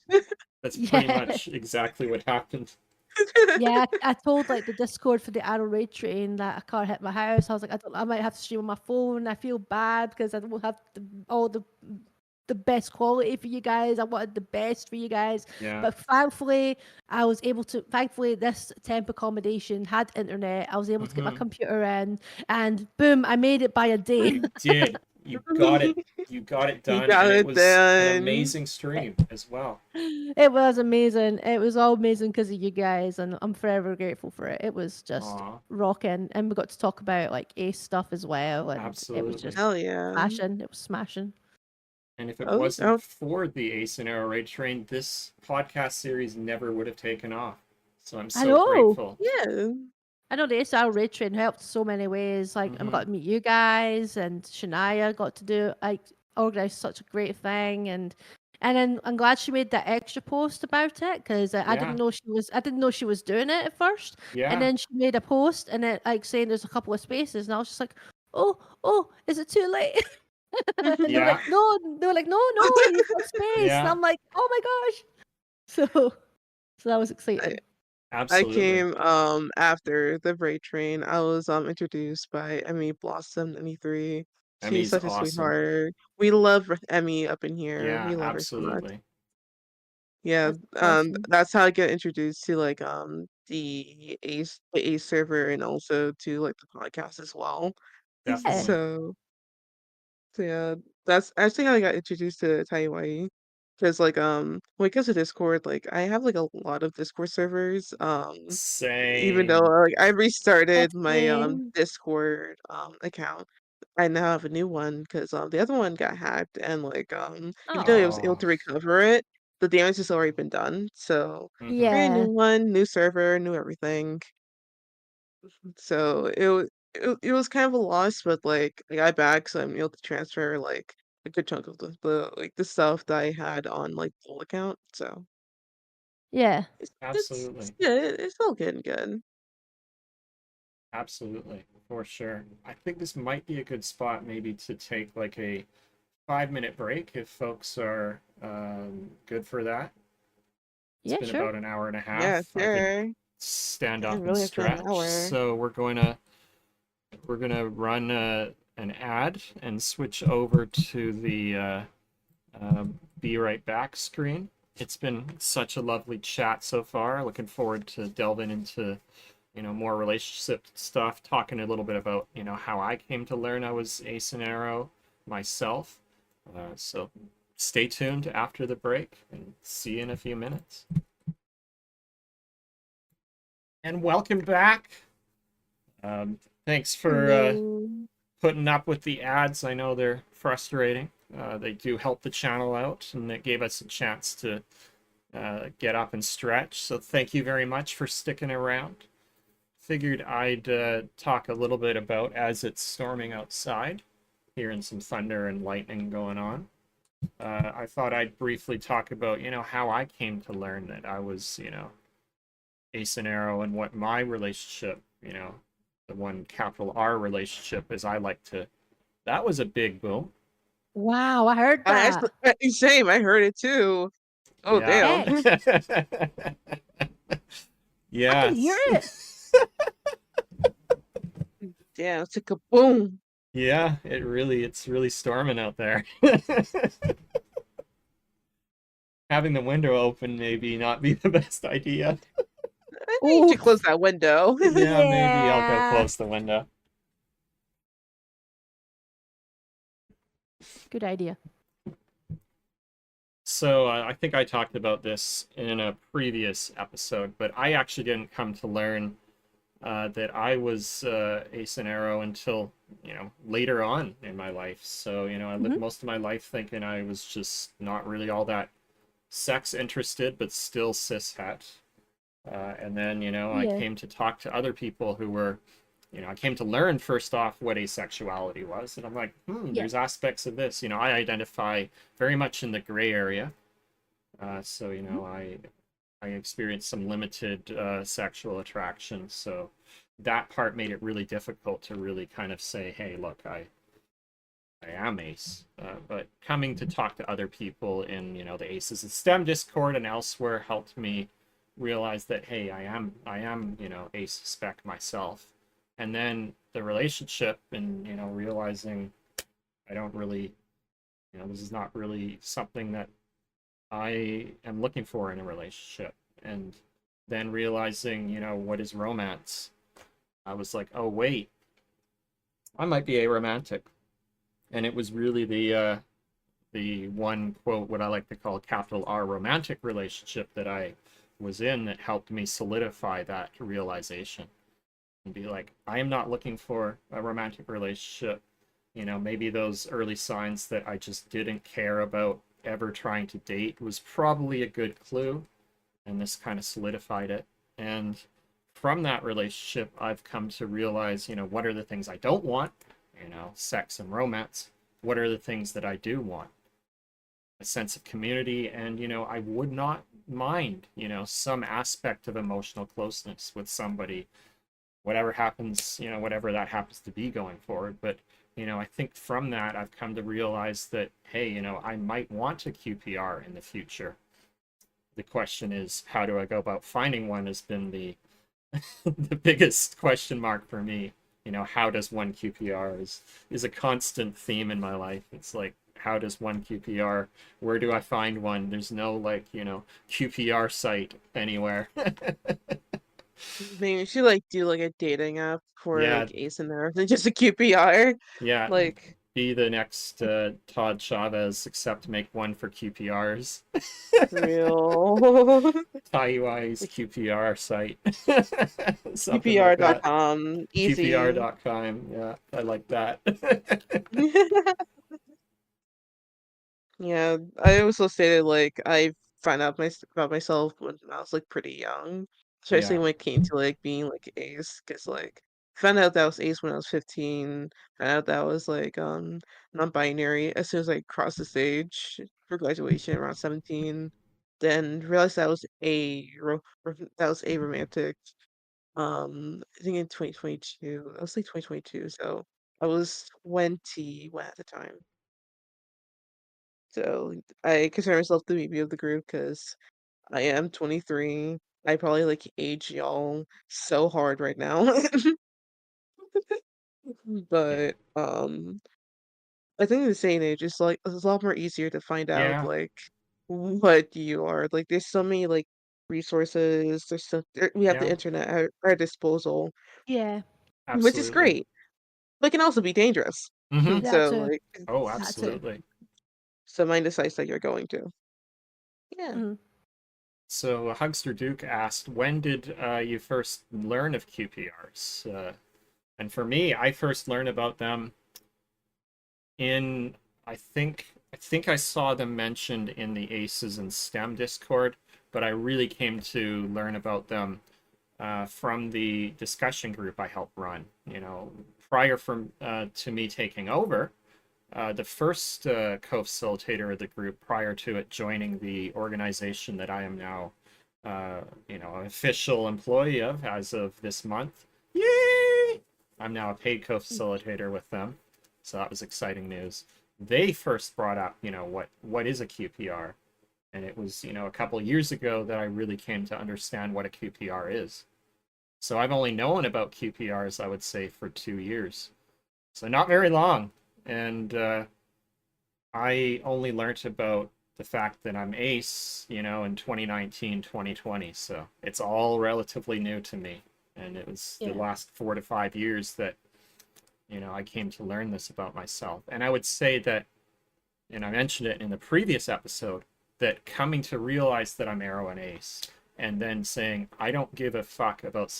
that's pretty Yeah. much exactly what happened. Yeah, I told like the Discord for the Arrow Raid train that a car hit my house. I was like, I might have to stream on my phone. I feel bad because I don't have all the best quality for you guys. I wanted the best for you guys, Yeah. but thankfully, I was able to. Thankfully, this temp accommodation had internet. I was able to get my Hmm. computer in, and boom, I made it by a day. You did. You got it. You got it You done, got and it it was an done. amazing stream as well. It was amazing. It was all amazing because of you guys, and I'm forever grateful for it. It was just Aw, rocking, and we got to talk about like Ace stuff as well, and it was absolutely. just Hell yeah. smashing. It was smashing. And if it Oh, wasn't oh, for the Ace and Arrow Raid Train, this podcast series never would have taken off. So I'm I so know. grateful. yeah. I know the ASL Raid Train helped so many ways. Like I Hmm. got to meet you guys, and Shania got to do like organize such a great thing, and then I'm glad she made that extra post about it because I didn't Yeah. know I didn't know she was doing it at first, and Yeah. then she made a post and it like saying there's a couple of spaces, and I was just like, oh, is it too late? And they were Yeah. like, no, you've got space, and Yeah. I'm like, oh my gosh, so that was I exciting. I Absolutely. came after the freight train. I was introduced by Emmy Blossom 93. She's Emmy's such a awesome. sweetheart. We love Emmy up in here. Yeah, We love her so much. absolutely. Yeah, That's awesome. that's how I get introduced to like the Ace server and also to like the podcast as well. Yeah, Definitely. So, so yeah, that's actually how I got introduced to Tyee. Because like when it comes to Discord, like I have like a lot of Discord servers. Even though Same. like I that's restarted my same. Discord account, I now have a new one because the other one got hacked and like even though I was able Oh. to recover it, the damage has already been done. So Hmm. create a new Yeah. one, new server, new everything. So it was kind of a loss, but like I got back, so I'm able to transfer like a good chunk of the like the stuff that I had on like the old account. So Yeah. it's Absolutely. good. It's all good and good. Absolutely. For sure. I think this might be a good spot maybe to take like a 5-minute break if folks are good for that. It's Yeah, been sure. about an hour and a Yeah, half. I could sure. stand It up and really has been an stretch. hour. So we're gonna run an ad and switch over to the be right back screen. It's been such a lovely chat so far. Looking forward to delving into more relationship stuff, talking a little bit about how I came to learn I was ace and arrow myself. So stay tuned after the break and see you in a few minutes. And welcome back. Thanks for Hello. putting up with the ads. I know they're frustrating. They do help the channel out, and it gave us a chance to get up and stretch. So thank you very much for sticking around. Figured I'd talk a little bit about as it's storming outside, hearing some thunder and lightning going on. I thought I'd briefly talk about, how I came to learn that I was, ace and arrow and what my relationship, the one capital R relationship, as I like to. That was a big boom. Wow, I heard I that. actually same. I heard it too. Oh Yeah. damn. Heck, I can hear Yes. it. Damn, it's like a boom. Yeah, it's really storming out there. Having the window open maybe not be the best idea. I think you Oh, should close that window. Yeah, maybe I'll go yeah. close the window. Good idea. So I think I talked about this in a previous episode, but I actually didn't come to learn that I was ace and arrow until later on in my life. So I lived Hmm. most of my life thinking I was just not really all that sex interested, but still cishet. And then I Yeah. came to talk to other people who were I came to learn first off what asexuality was, and I'm like, Yeah. there's aspects of this. I identify very much in the gray area. So Mhm. I experienced some limited sexual attraction. So that part made it really difficult to really kind of say, hey, look, I am ace. But coming to talk to other people in, the Aces and STEM Discord and elsewhere helped me realize that, hey, I am, ace spec myself. And then the relationship and, realizing I don't really, this is not really something that I am looking for in a relationship. And then realizing, what is romance? I was like, oh, wait, I might be aromantic. And it was really the one quote, what I like to call capital R romantic relationship that I was in that helped me solidify that realization and be like, I am not looking for a romantic relationship. Maybe those early signs that I just didn't care about ever trying to date was probably a good clue. And this kind of solidified it. And from that relationship, I've come to realize, what are the things I don't want? Sex and romance. What are the things that I do want? A sense of community, and I would not mind some aspect of emotional closeness with somebody, whatever happens, whatever that happens to be going forward. But I think from that I've come to realize that, hey, I might want a QPR in the future. The question is, how do I go about finding one has been the the biggest question mark for me. How does one QPR is a constant theme in my life. It's like, how does one QPR? Where do I find one? There's no like, QPR site anywhere. Maybe we should like do like a dating app for Yeah, like Ace and Nerve than just a QPR. yeah. Like Be the next Todd Chavez, except make one for QPRs. real Tyee like QPR site. Something like that. QPR.com. Easy. QPR.com. Yeah, I like that. Yeah, I also stated like I found out about myself when I was like pretty young, especially Yeah, when it came to like being like ace, because like found out that I was ace when I was 15, found out that I was like non-binary as soon as I crossed the stage for graduation around 17, then realized that was that was a romantic. I think in 2022, I was like 2022, so I was 21 at the time. So I consider myself the baby of the group because I am 23. I probably like age y'all so hard right now. yeah, But I think in the same age it's like it's a lot more easier to find out yeah, like what you are. Like there's so many like resources, we have the yeah. internet at our disposal, Yeah, which is Absolutely. great. But can also be dangerous. Mm-hmm. that So too. like Oh, That too. absolutely. so mind the sites that you're going to. Yeah. Mm. So Hugster Duke asked, when did you first learn of QPRs? And for me, I first learned about them in I think I saw them mentioned in the Aces and STEM Discord, but I really came to learn about them from the discussion group I helped run. Prior from to me taking over, the first co-facilitator of the group prior to it joining the organization that I am now, an official employee of as of this month. Yay! I'm now a paid co-facilitator with them, so that was exciting news. They first brought up, what is a QPR, and it was, a couple years ago that I really came to understand what a QPR is. So I've only known about QPRs, I would say, for 2 years, so not very long, and I only learnt about the fact that I'm ace, in 2019, 2020. So it's all relatively new to me. And it was the Yeah. last 4 to 5 years that, I came to learn this about myself. And I would say that, and I mentioned it in the previous episode, that coming to realize that I'm arrow and ace, and then saying, I don't give a fuck about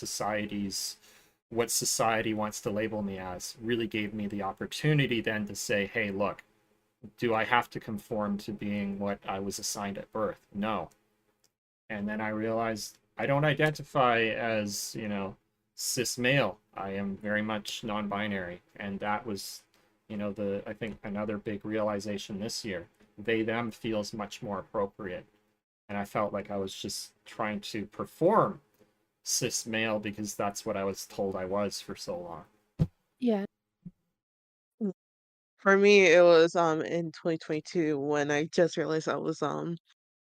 what society wants to label me as, really gave me the opportunity then to say, hey, look, do I have to conform to being what I was assigned at birth? No. And then I realized I don't identify as, cis male. I am very much non binary. And that was, I think another big realization this year. They, them feels much more appropriate. And I felt like I was just trying to perform cis male because that's what I was told I was for so long. Yeah. For me, it was in 2022 when I just realized I was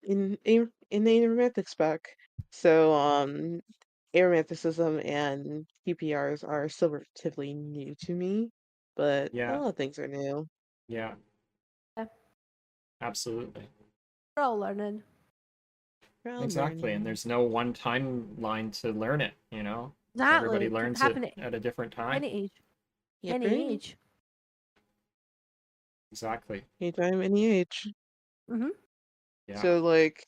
in a romantic spec. So aromanticism and QPRs are still relatively new to me, but a Yeah, lot of things are new. yeah, Yeah, absolutely. we're all learning. We're all Exactly. And learning. there's no one timeline to learn it, you know? Exactly. Everybody It could learns it happen at at a different time. any age. Yep, Any right? age. Exactly. Anytime, any age. Mm-hmm. Yeah. So like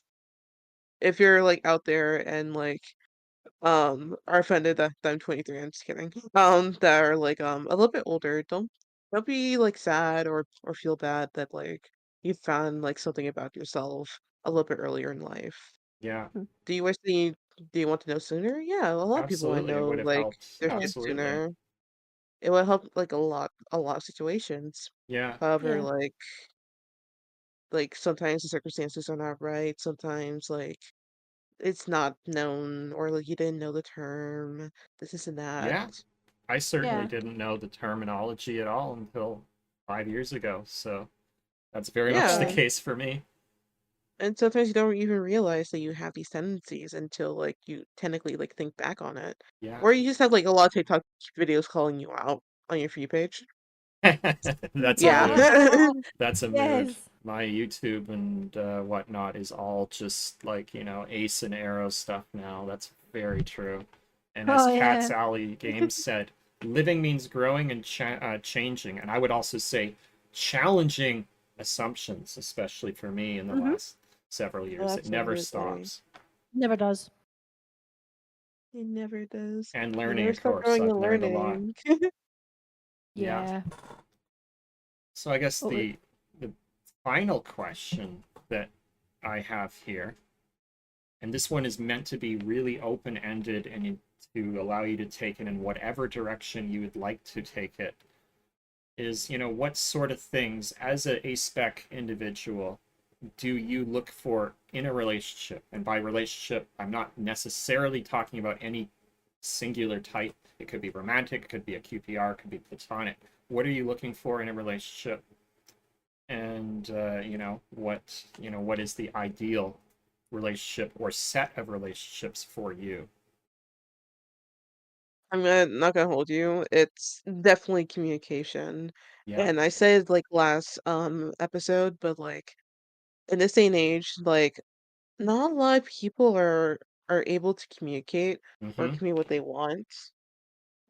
if you're like out there and like are offended that I'm 23, I'm just kidding. That are like a little bit older, don't be like sad or feel bad that like you found like something about yourself a little bit earlier in life. Yeah. Do you wish that you do you want to know sooner? Yeah, a lot of people I Absolutely. It know would have like helped. their shit Absolutely. sooner. It will help like a lot of situations. Yeah. However, Yeah. like sometimes the circumstances are not right. Sometimes like it's not known or like you didn't know the term, this and that. Yeah. I certainly Yeah. didn't know the terminology at all until 5 years ago. So that's very much the Yeah. Yeah. case for me. And sometimes you don't even realize that you have these tendencies until like you technically like think back on it. Yeah. Or you just have like a lot of TikTok videos calling you out on your feed page. That's a Yeah. mood. That's a mood. Yes. My YouTube and whatnot is all just like, ace and arrow stuff now. That's very true. And as Oh Cat's yeah. Alley Games said, living means growing and changing. And I would also say challenging assumptions, especially for me in the Mm-hmm. last several years. It never Absolutely. stops. Never does. It never does. And You learning, never of stop course. growing I've and learned a lot. learning. Yeah. Yeah. So I guess Oh, the final question that I have here, and this one is meant to be really open-ended and to allow you to take it in whatever direction you would like to take it, is, what sort of things, as a spec individual, do you look for in a relationship? And by relationship, I'm not necessarily talking about any singular type. It could be romantic, it could be a QPR, it could be platonic. What are you looking for in a relationship? And what is the ideal relationship or set of relationships for you? Not gonna hold you. It's definitely communication. Yeah. And I said like last episode, but like in this day and age, like not a lot of people are able to communicate or Mm-hmm. communicate what they want.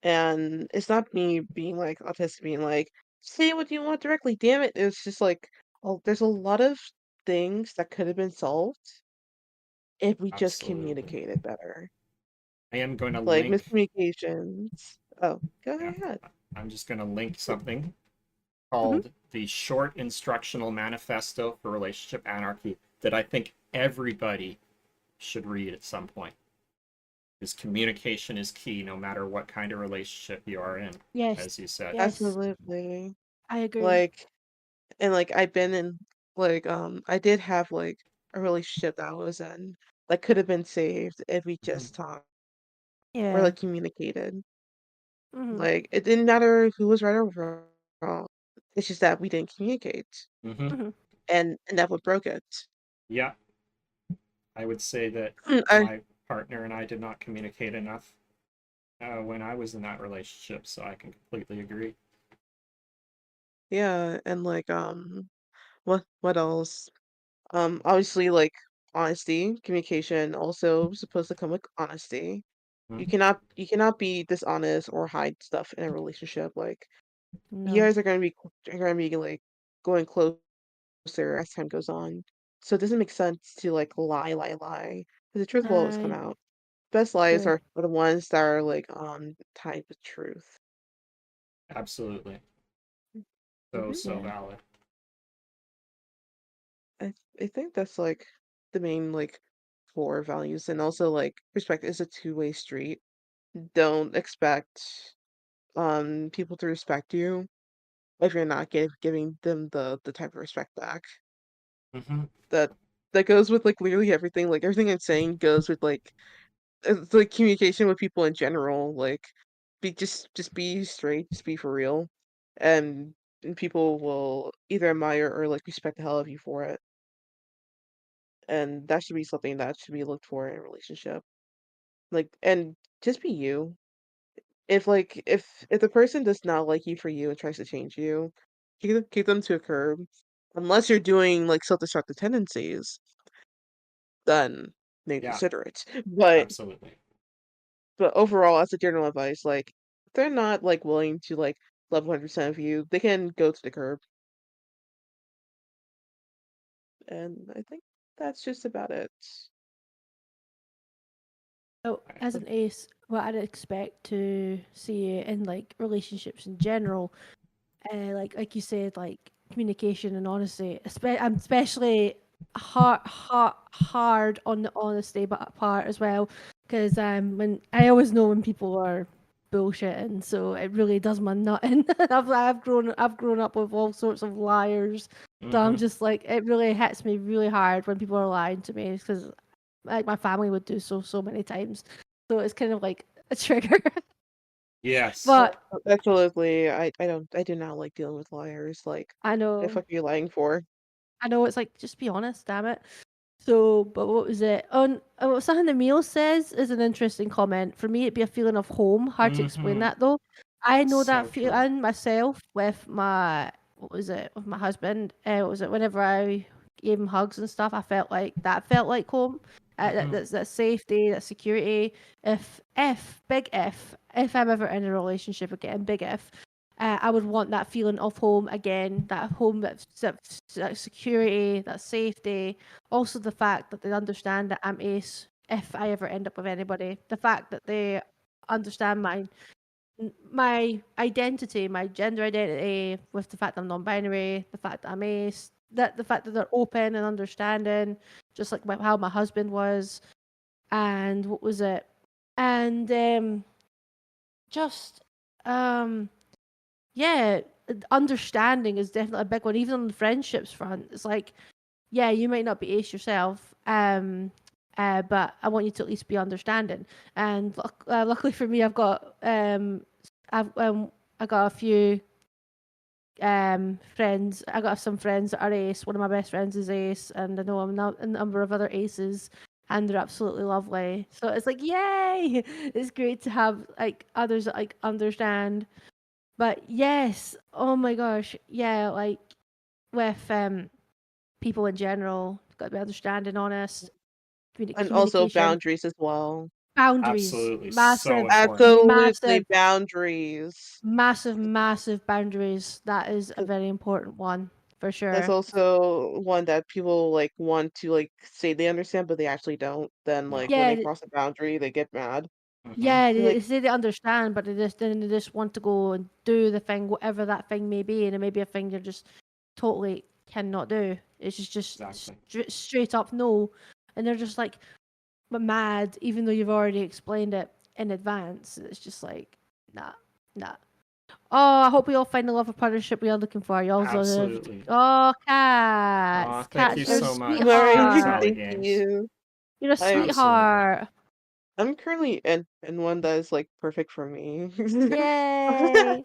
And it's not me being like autistic, being like, say what you want directly, damn it. It's just like, oh, there's a lot of things that could have been solved if we just Absolutely. communicated better. I am going to Like link. miscommunications. Oh, go Yeah, ahead. I'm just going to link something mm-hmm. called the Short Instructional Manifesto for Relationship Anarchy that I think everybody should read at some point. Because communication is key no matter what kind of relationship you are in, Yes. as you said. Yes. Absolutely. I agree. Like, and like I've been in like I did have like a relationship that I was in that could have been saved if we Mm-hmm. just talked or Yeah. like communicated. Mm-hmm. Like it didn't matter who was right or wrong. It's just that we didn't communicate, Mm-hmm. Mm-hmm. and that what broke it. Yeah, I would say that I my partner and I did not communicate enough when I was in that relationship, so I can completely agree. yeah, and like what else? Obviously like honesty, communication also supposed to come with honesty. Mm-hmm. You cannot be dishonest or hide stuff in a relationship. Like you No. guys are gonna be like going closer as time goes on. So it doesn't make sense to like lie. Because the truth will always come I out. Best lies agree. are the ones that are like tied with truth. Absolutely. So, Hmm. so Yeah. valid. I think that's like the main like core values, and also like respect is a two-way street. Don't expect people to respect you if you're not giving them the type of respect back. Mm-hmm. That that goes with like literally everything. Like everything I'm saying goes with like it's like communication with people in general. Like be just be straight, just be for real, and and people will either admire or like respect the hell out of you for it. And that should be something that should be looked for in a relationship. Like, and just be you. If like if the person does not like you for you and tries to change you, kick them to a curb. Unless you're doing like self-destructive tendencies, then maybe Yeah, consider it. absolutely. But overall, as a general advice, like if they're not like willing to like love 100% of you, they can go to the curb. And I think that's just about it. So, as an ace, what I'd expect to see in like relationships in general, like you said, like communication and honesty, especially hard on the honesty part as well, because when I always know when people are bullshitting, so it really does my nut in. I've grown up with all sorts of liars, so I'm Hmm. just like it really hits me really hard when people are lying to me because like my family would do so many times, so it's kind of like a trigger. Yes. But Absolutely. I do not like dealing with liars. Like, I what the know fuck are you lying for? I know it's like just be honest, damn it. So, but what was it? Something Emil says is an interesting comment. For me, it'd be a feeling of home. Hard to explain Hmm. that though. I know that So true. feeling myself with my what was it with my husband. What was it whenever I gave him hugs and stuff? I felt like that felt like home. Hmm. That's safety, that security. If big if I'm ever in a relationship again, big if. I would want that feeling of home again, that home, that security, that safety. Also, the fact that they understand that I'm ace if I ever end up with anybody. The fact that they understand my identity, my gender identity, with the fact that I'm non-binary, the fact that I'm ace, that the fact that they're open and understanding, just like how my husband was, and what was it, and just um yeah, understanding is definitely a big one. Even on the friendships front, it's like, yeah, you might not be ace yourself, but I want you to at least be understanding. And luckily for me, I've I got a few friends. I got some friends that are ace. One of my best friends is ace, and I know a number of other aces. And they're absolutely lovely. So it's like, yay! It's great to have like others that like understand, but yes, oh my gosh, yeah, like with people in general, got to be understanding, honest, And also communication, boundaries as well. boundaries, Absolutely. So massive, important. Absolutely massive, boundaries. massive boundaries. That is a 'Cause very important one for that's sure. also one that people like want to like say they understand, but they actually don't. Then like No. when Yeah, they cross a boundary, they get mad. Hmm. yeah, They're like, they say they understand, but they just want to go and do the thing, whatever that thing may be, and it may be a thing you're just totally cannot do. It's just Exactly. straight up no, and they're just like, but mad, even though you've already explained it in advance. It's just like, nah, nah. Oh, I hope we all find the love of partnership we are looking for. Y'all deserved. Absolutely. Oh, Aw, cats. thank you Cats, you're a so much. Alright, Thanks, sweetheart. Ellie thank Games. you. You're a I'm Absolutely. sweetheart. I'm currently in one that is like perfect for me. Yay. I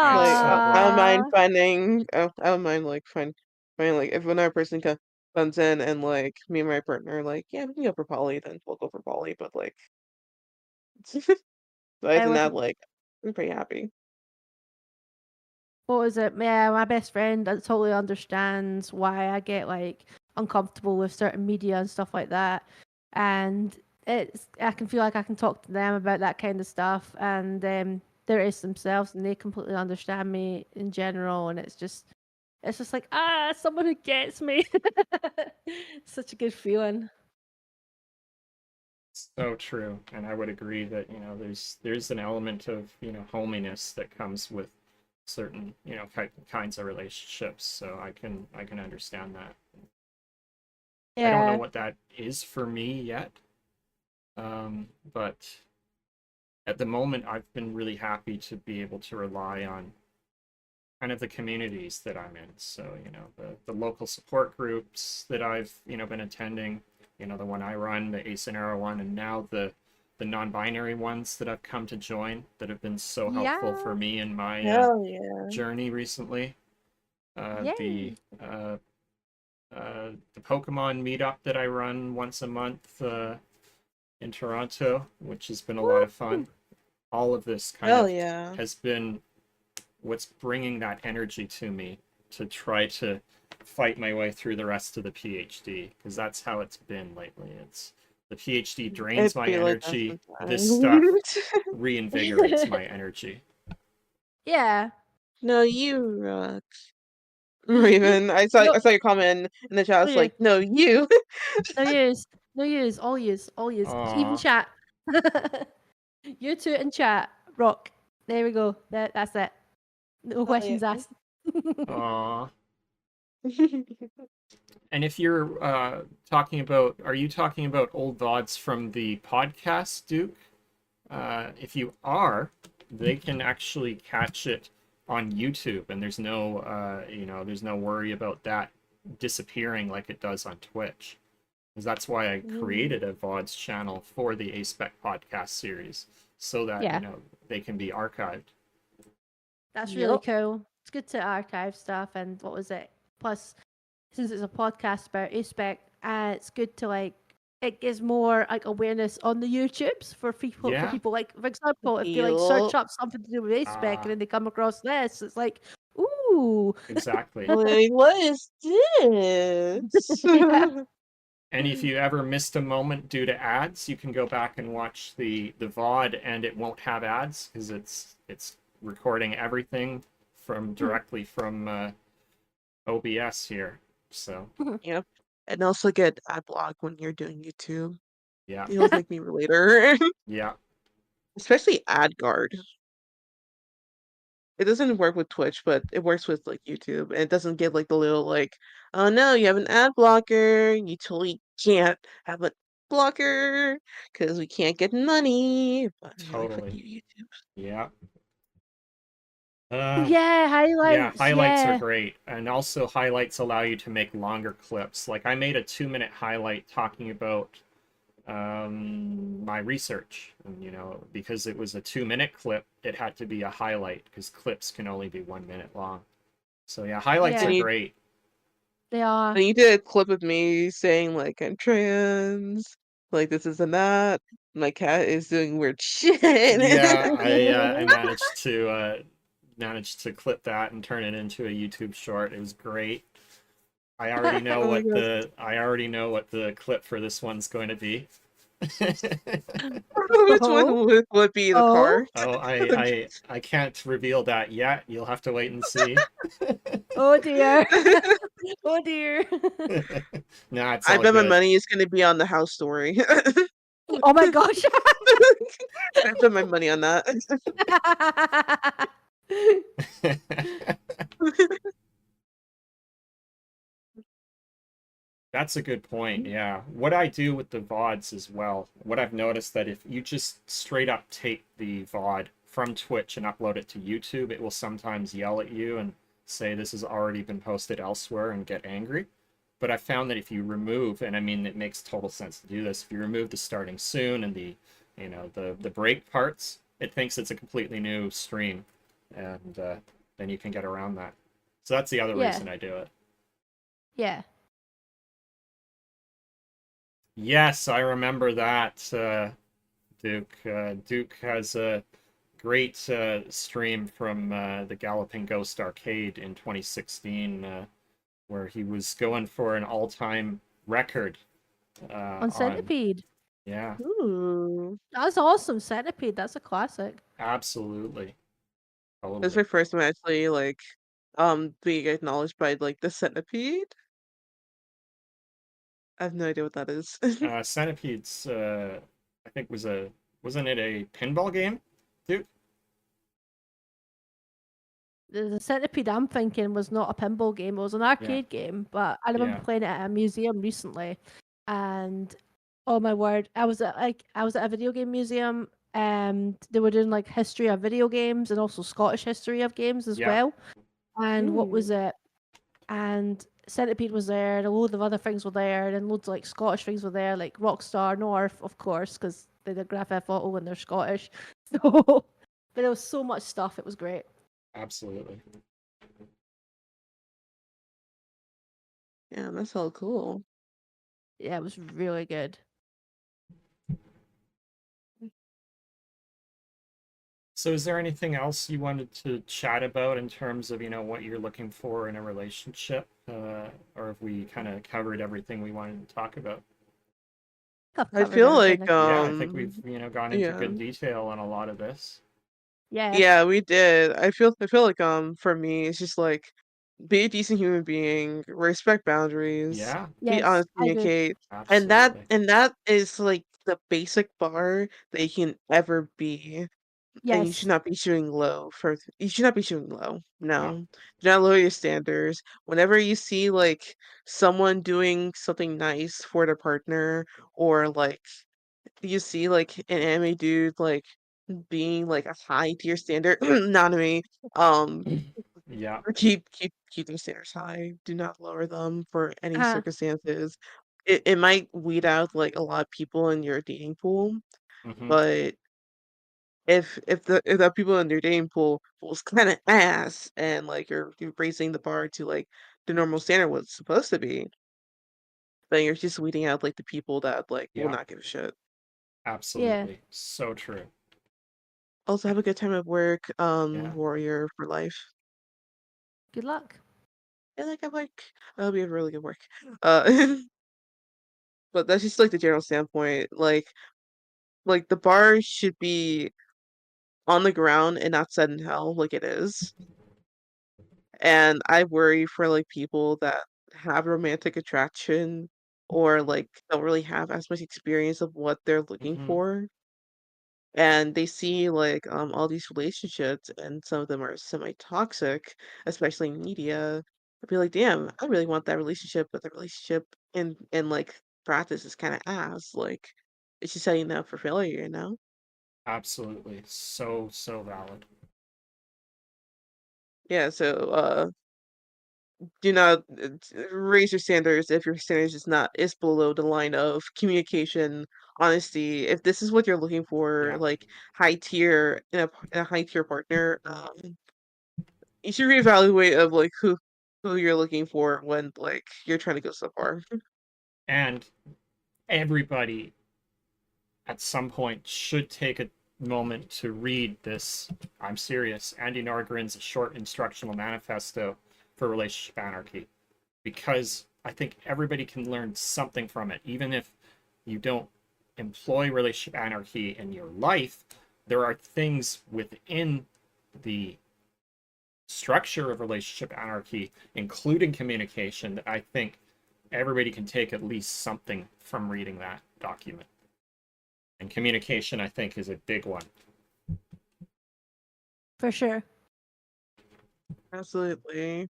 am Like so I don't glad. mind Ah. finding I don't mind like finding like if another person comes in and like me and my partner are like, yeah, we can go for poly, then we'll go for poly. But like other I than with that, like I'm pretty happy. what was it? Yeah, my best friend that totally understands why I get like uncomfortable with certain media and stuff like that. And I can feel like I can talk to them about that kind of stuff, and they're ace themselves, and they completely understand me in general. And it's just like someone who gets me. Such a good feeling. So true. And I would agree that, there's an element of, hominess that comes with certain, kinds of relationships. So I can understand that. I don't know Yeah, what that is for me yet. But at the moment, I've been really happy to be able to rely on kind of the communities that I'm in. So, the local support groups that I've, been attending, the one I run, the Ace and Arrow one, and now the non-binary ones that I've come to join that have been so helpful for yeah. me in my Hell yeah. journey recently. The Yay! the Pokemon meetup that I run once a month in Toronto, which has been a lot of fun. All of this kind Hell of yeah. has been what's bringing that energy to me to try to fight my way through the rest of the PhD, because that's how it's been lately. It's the PhD drains It'd my be like that energy. This stuff sometimes. reinvigorates my energy. Yeah. No, you rock. Raven, I saw No, I saw your comment in the chat. no It's use. like, no, you. No use. No use. All use. All use. Even Aw, chat. You two in chat. Rock. There we go. That's it. No Hell yeah. questions asked. aw. And if you're talking about, are you talking about old VODs from the podcast, Duke? If you are, they can actually catch it on YouTube, and there's no, there's no worry about that disappearing like it does on Twitch. Because that's why I created a VODs channel for the Aspec podcast series, so that Yeah. they can be archived. That's really Yep. cool. It's good to archive stuff, and what was it? Plus, since it's a podcast about Aspec, it's good to like it gives more like awareness on the YouTubes for people. For Yeah. people like, for example, if they like Yup. search up something to do with Aspec Ah, and then they come across this, it's like, ooh, exactly. Like, what is this? yeah. And if you ever missed a moment due to ads, you can go back and watch the VOD, and it won't have ads because it's recording everything from directly from OBS here. So Yep. And also get ad block when you're doing YouTube. yeah, You'll thank me later. yeah, Especially ad guard. It doesn't work with Twitch, but it works with like YouTube. And it doesn't give like the little like, oh no, you have an ad blocker. You totally can't have a blocker because we can't get money. But anyway, fuck totally, you, YouTube. yeah. Yeah, Yeah, highlights. highlights are Yeah. great. And also highlights allow you to make longer clips. Like I made a 2-minute highlight talking about my research. And, because it was a 2-minute clip, it had to be a highlight because clips can only be 1 minute long. So yeah, highlights And are Yeah, you great. they are. and you did a clip of me saying like I'm trans, like this is and that. My cat is doing weird shit. Yeah, I managed to clip that and turn it into a YouTube short. It was great. Oh my god. I already know what the clip for this one's going to be. Which Oh, one would be the oh, car? Oh, I can't reveal that yet. You'll have to wait and see. oh dear. Oh dear. Nah, it's I all bet my good. money is gonna be on the house story. Oh my gosh. I put my money on that. That's a good point. Yeah. What I do with the VODs as well, what I've noticed that if you just straight up take the VOD from Twitch and upload it to YouTube, it will sometimes yell at you and say this has already been posted elsewhere and get angry. But I found that if you remove, and I mean it makes total sense to do this, if you remove the starting soon and the break parts, it thinks it's a completely new stream, and then you can get around that. So that's the other Yeah, reason I do it. yeah. Yes, I remember that, Duke. Duke has a great stream from the Galloping Ghost Arcade in 2016, where he was going for an all-time record On on. Centipede. Yeah, Ooh. That's awesome. Centipede. That's a classic. absolutely, That's totally. my first time actually like being acknowledged by like the centipede. I have no idea what that is. Centipede's, I think wasn't it a pinball game, Duke? The Centipede I'm thinking was not a pinball game. It was an Yeah, arcade game, but I remember yeah, playing it at a museum recently, and oh my word, I was at a video game museum, and they were doing like history of video games and also Scottish history of games as yeah, well. And what was Ooh. it? And Centipede was there, and a load of other things were there, and loads of like Scottish things were there, like Rockstar North, of course, because they did Grand Theft Auto and they're Scottish. So, but there was so much stuff. It was great. absolutely. Yeah, that's all cool. Yeah, it was really good. So is there anything else you wanted to chat about in terms of, what you're looking for in a relationship? Or have we kind of covered everything we wanted to talk about? I've I covered feel everything, like I think. Yeah, I think we've, gone into yeah. good detail on a lot of this. Yeah. Yeah, we did. I feel like for me it's just like be a decent human being, respect boundaries, Yeah, be Yes, honest, I agree. communicate. And that absolutely. and that is like the basic bar that you can ever be. And you should Yes. not be shooting low for you should not be shooting low. No. No. Do not lower your standards. Whenever you see like someone doing something nice for their partner, or like you see like an anime dude like being like a high tier standard, not me. Um Yeah. keep their standards high. Do not lower them for any Uh, circumstances. It might weed out like a lot of people in your dating pool, Hmm. but if the people in your dating pool's kind of ass, and like you're raising the bar to like the normal standard what it's supposed to be, then you're just weeding out like the people that like will Yeah, not give a shit. yeah. absolutely. So true. Also, have a good time at work, Yeah. warrior for life. Good luck. And like I'm like, that'll be a really good work. Uh, but that's just like the general standpoint. Like the bar should be on the ground and not set in hell like it is. And I worry for like people that have romantic attraction, or like don't really have as much experience of what they're looking Hmm. for. And they see like all these relationships, and some of them are semi-toxic, especially in media. I'd be like, damn, I really want that relationship, but the relationship in like practice is kind of ass. Like it's just setting them up for failure, you know? Absolutely. So, so valid. Yeah, so do not raise your standards if your standards is below the line of communication, honesty. If this is what you're looking for, Yeah. like high tier in a high tier partner, you should reevaluate of like who you're looking for when like you're trying to go so far. And everybody at some point should take a moment to read this. I'm serious. Andy Norgren's short instructional manifesto for relationship anarchy, because I think everybody can learn something from it, even if you don't employ relationship anarchy in your life. There are things within the structure of relationship anarchy, including communication, that I think everybody can take at least something from reading that document. And communication, I think, is a big one. For sure. Absolutely.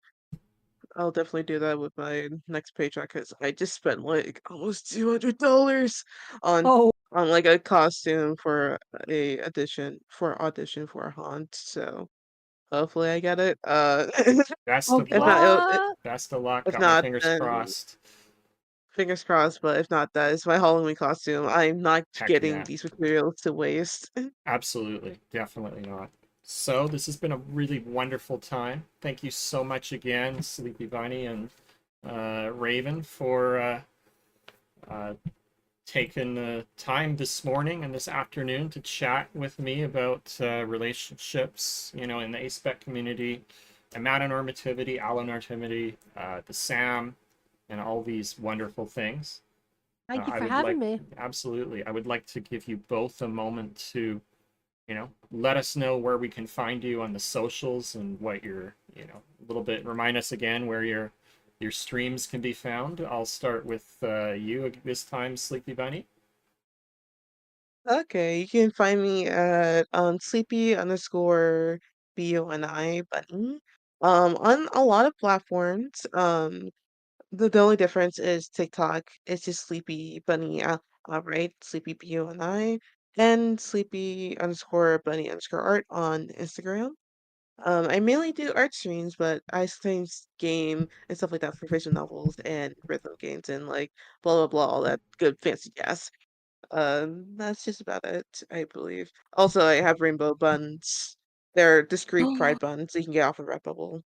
I'll definitely do that with my next paycheck because I just spent like almost $200 on Oh, like a costume for a audition for a haunt. So hopefully I get it. Best oh, of If not, luck. what? Best of luck. if Got my not, fingers then crossed. fingers crossed. But if not, that is my Halloween costume. I'm not Heck getting yeah. these materials to waste. Absolutely. Definitely not. So, this has been a really wonderful time. Thank you so much again, Sleepy Bunny and Raven, for uh, taking the time this morning and this afternoon to chat with me about relationships, in the Aspec community, Amatonormativity, Allonormativity, the SAM, and all these wonderful things. Thank you I for would like, having me. absolutely, I would like to give you both a moment to, let us know where we can find you on the socials, and what your, a little bit, remind us again where your streams can be found. I'll start with you this time, Sleepy Bunny. Okay, you can find me at sleepy underscore BUNI button. On a lot of platforms. The only difference is TikTok. It's just Sleepy Bunny, right? Sleepy BUNI, and Sleepy underscore Bunny underscore art on Instagram. I mainly do art streams, but I sometimes game and stuff like that for visual novels and rhythm games and like blah blah blah, all that good fancy jazz. That's just about it, I believe. Also, I have rainbow buns. They're discreet pride buns that you can get off of Redbubble.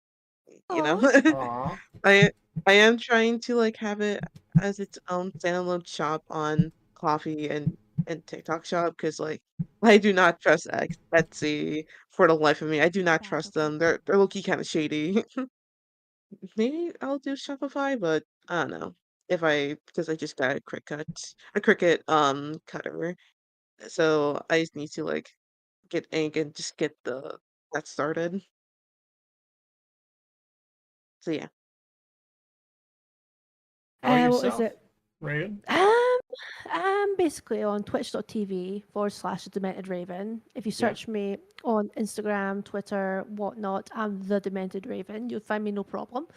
you know. Aw. I I am trying to like have it as its own standalone shop on Coffee and TikTok shop because like I do not trust Etsy for the life of me. I do not That's trust okay. them. They're low-key kind of shady. Maybe I'll do Shopify, but I don't know if I because I just got a Cricut cutter, so I just need to like get ink and just get the that started. So yeah. How about What was yourself, it? Raven? I'm basically on twitch.tv/the Demented Raven. If you Yeah. search me on Instagram, Twitter, whatnot, I'm the Demented Raven. You'll find me no problem.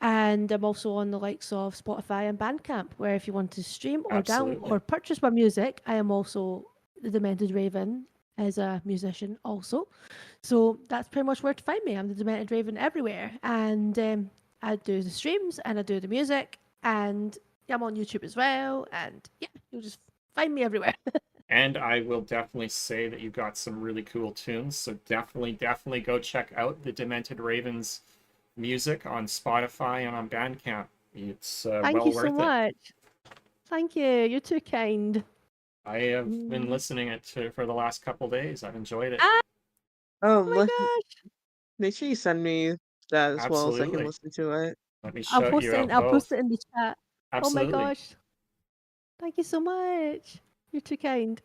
And I'm also on the likes of Spotify and Bandcamp, where if you want to stream or down Absolutely. or purchase my music, I am also the Demented Raven as a musician also. So that's pretty much where to find me. I'm the Demented Raven everywhere, and I do the streams and I do the music, and I'm on YouTube as well. And yeah, you'll just find me everywhere. And I will definitely say that you got some really cool tunes, so definitely go check out the Demented Ravens music on Spotify and on Bandcamp. It's Thank well you so worth it. much. Thank you. You're too kind. I have been Mm. listening it for the last couple days. I've enjoyed it. Ah, Oh, oh my gosh. make sure you send me that as well so I can Absolutely. listen to it. Let me shout you out I'll post both. it in the chat. Oh my Absolutely. gosh. Thank you so much. You're too kind.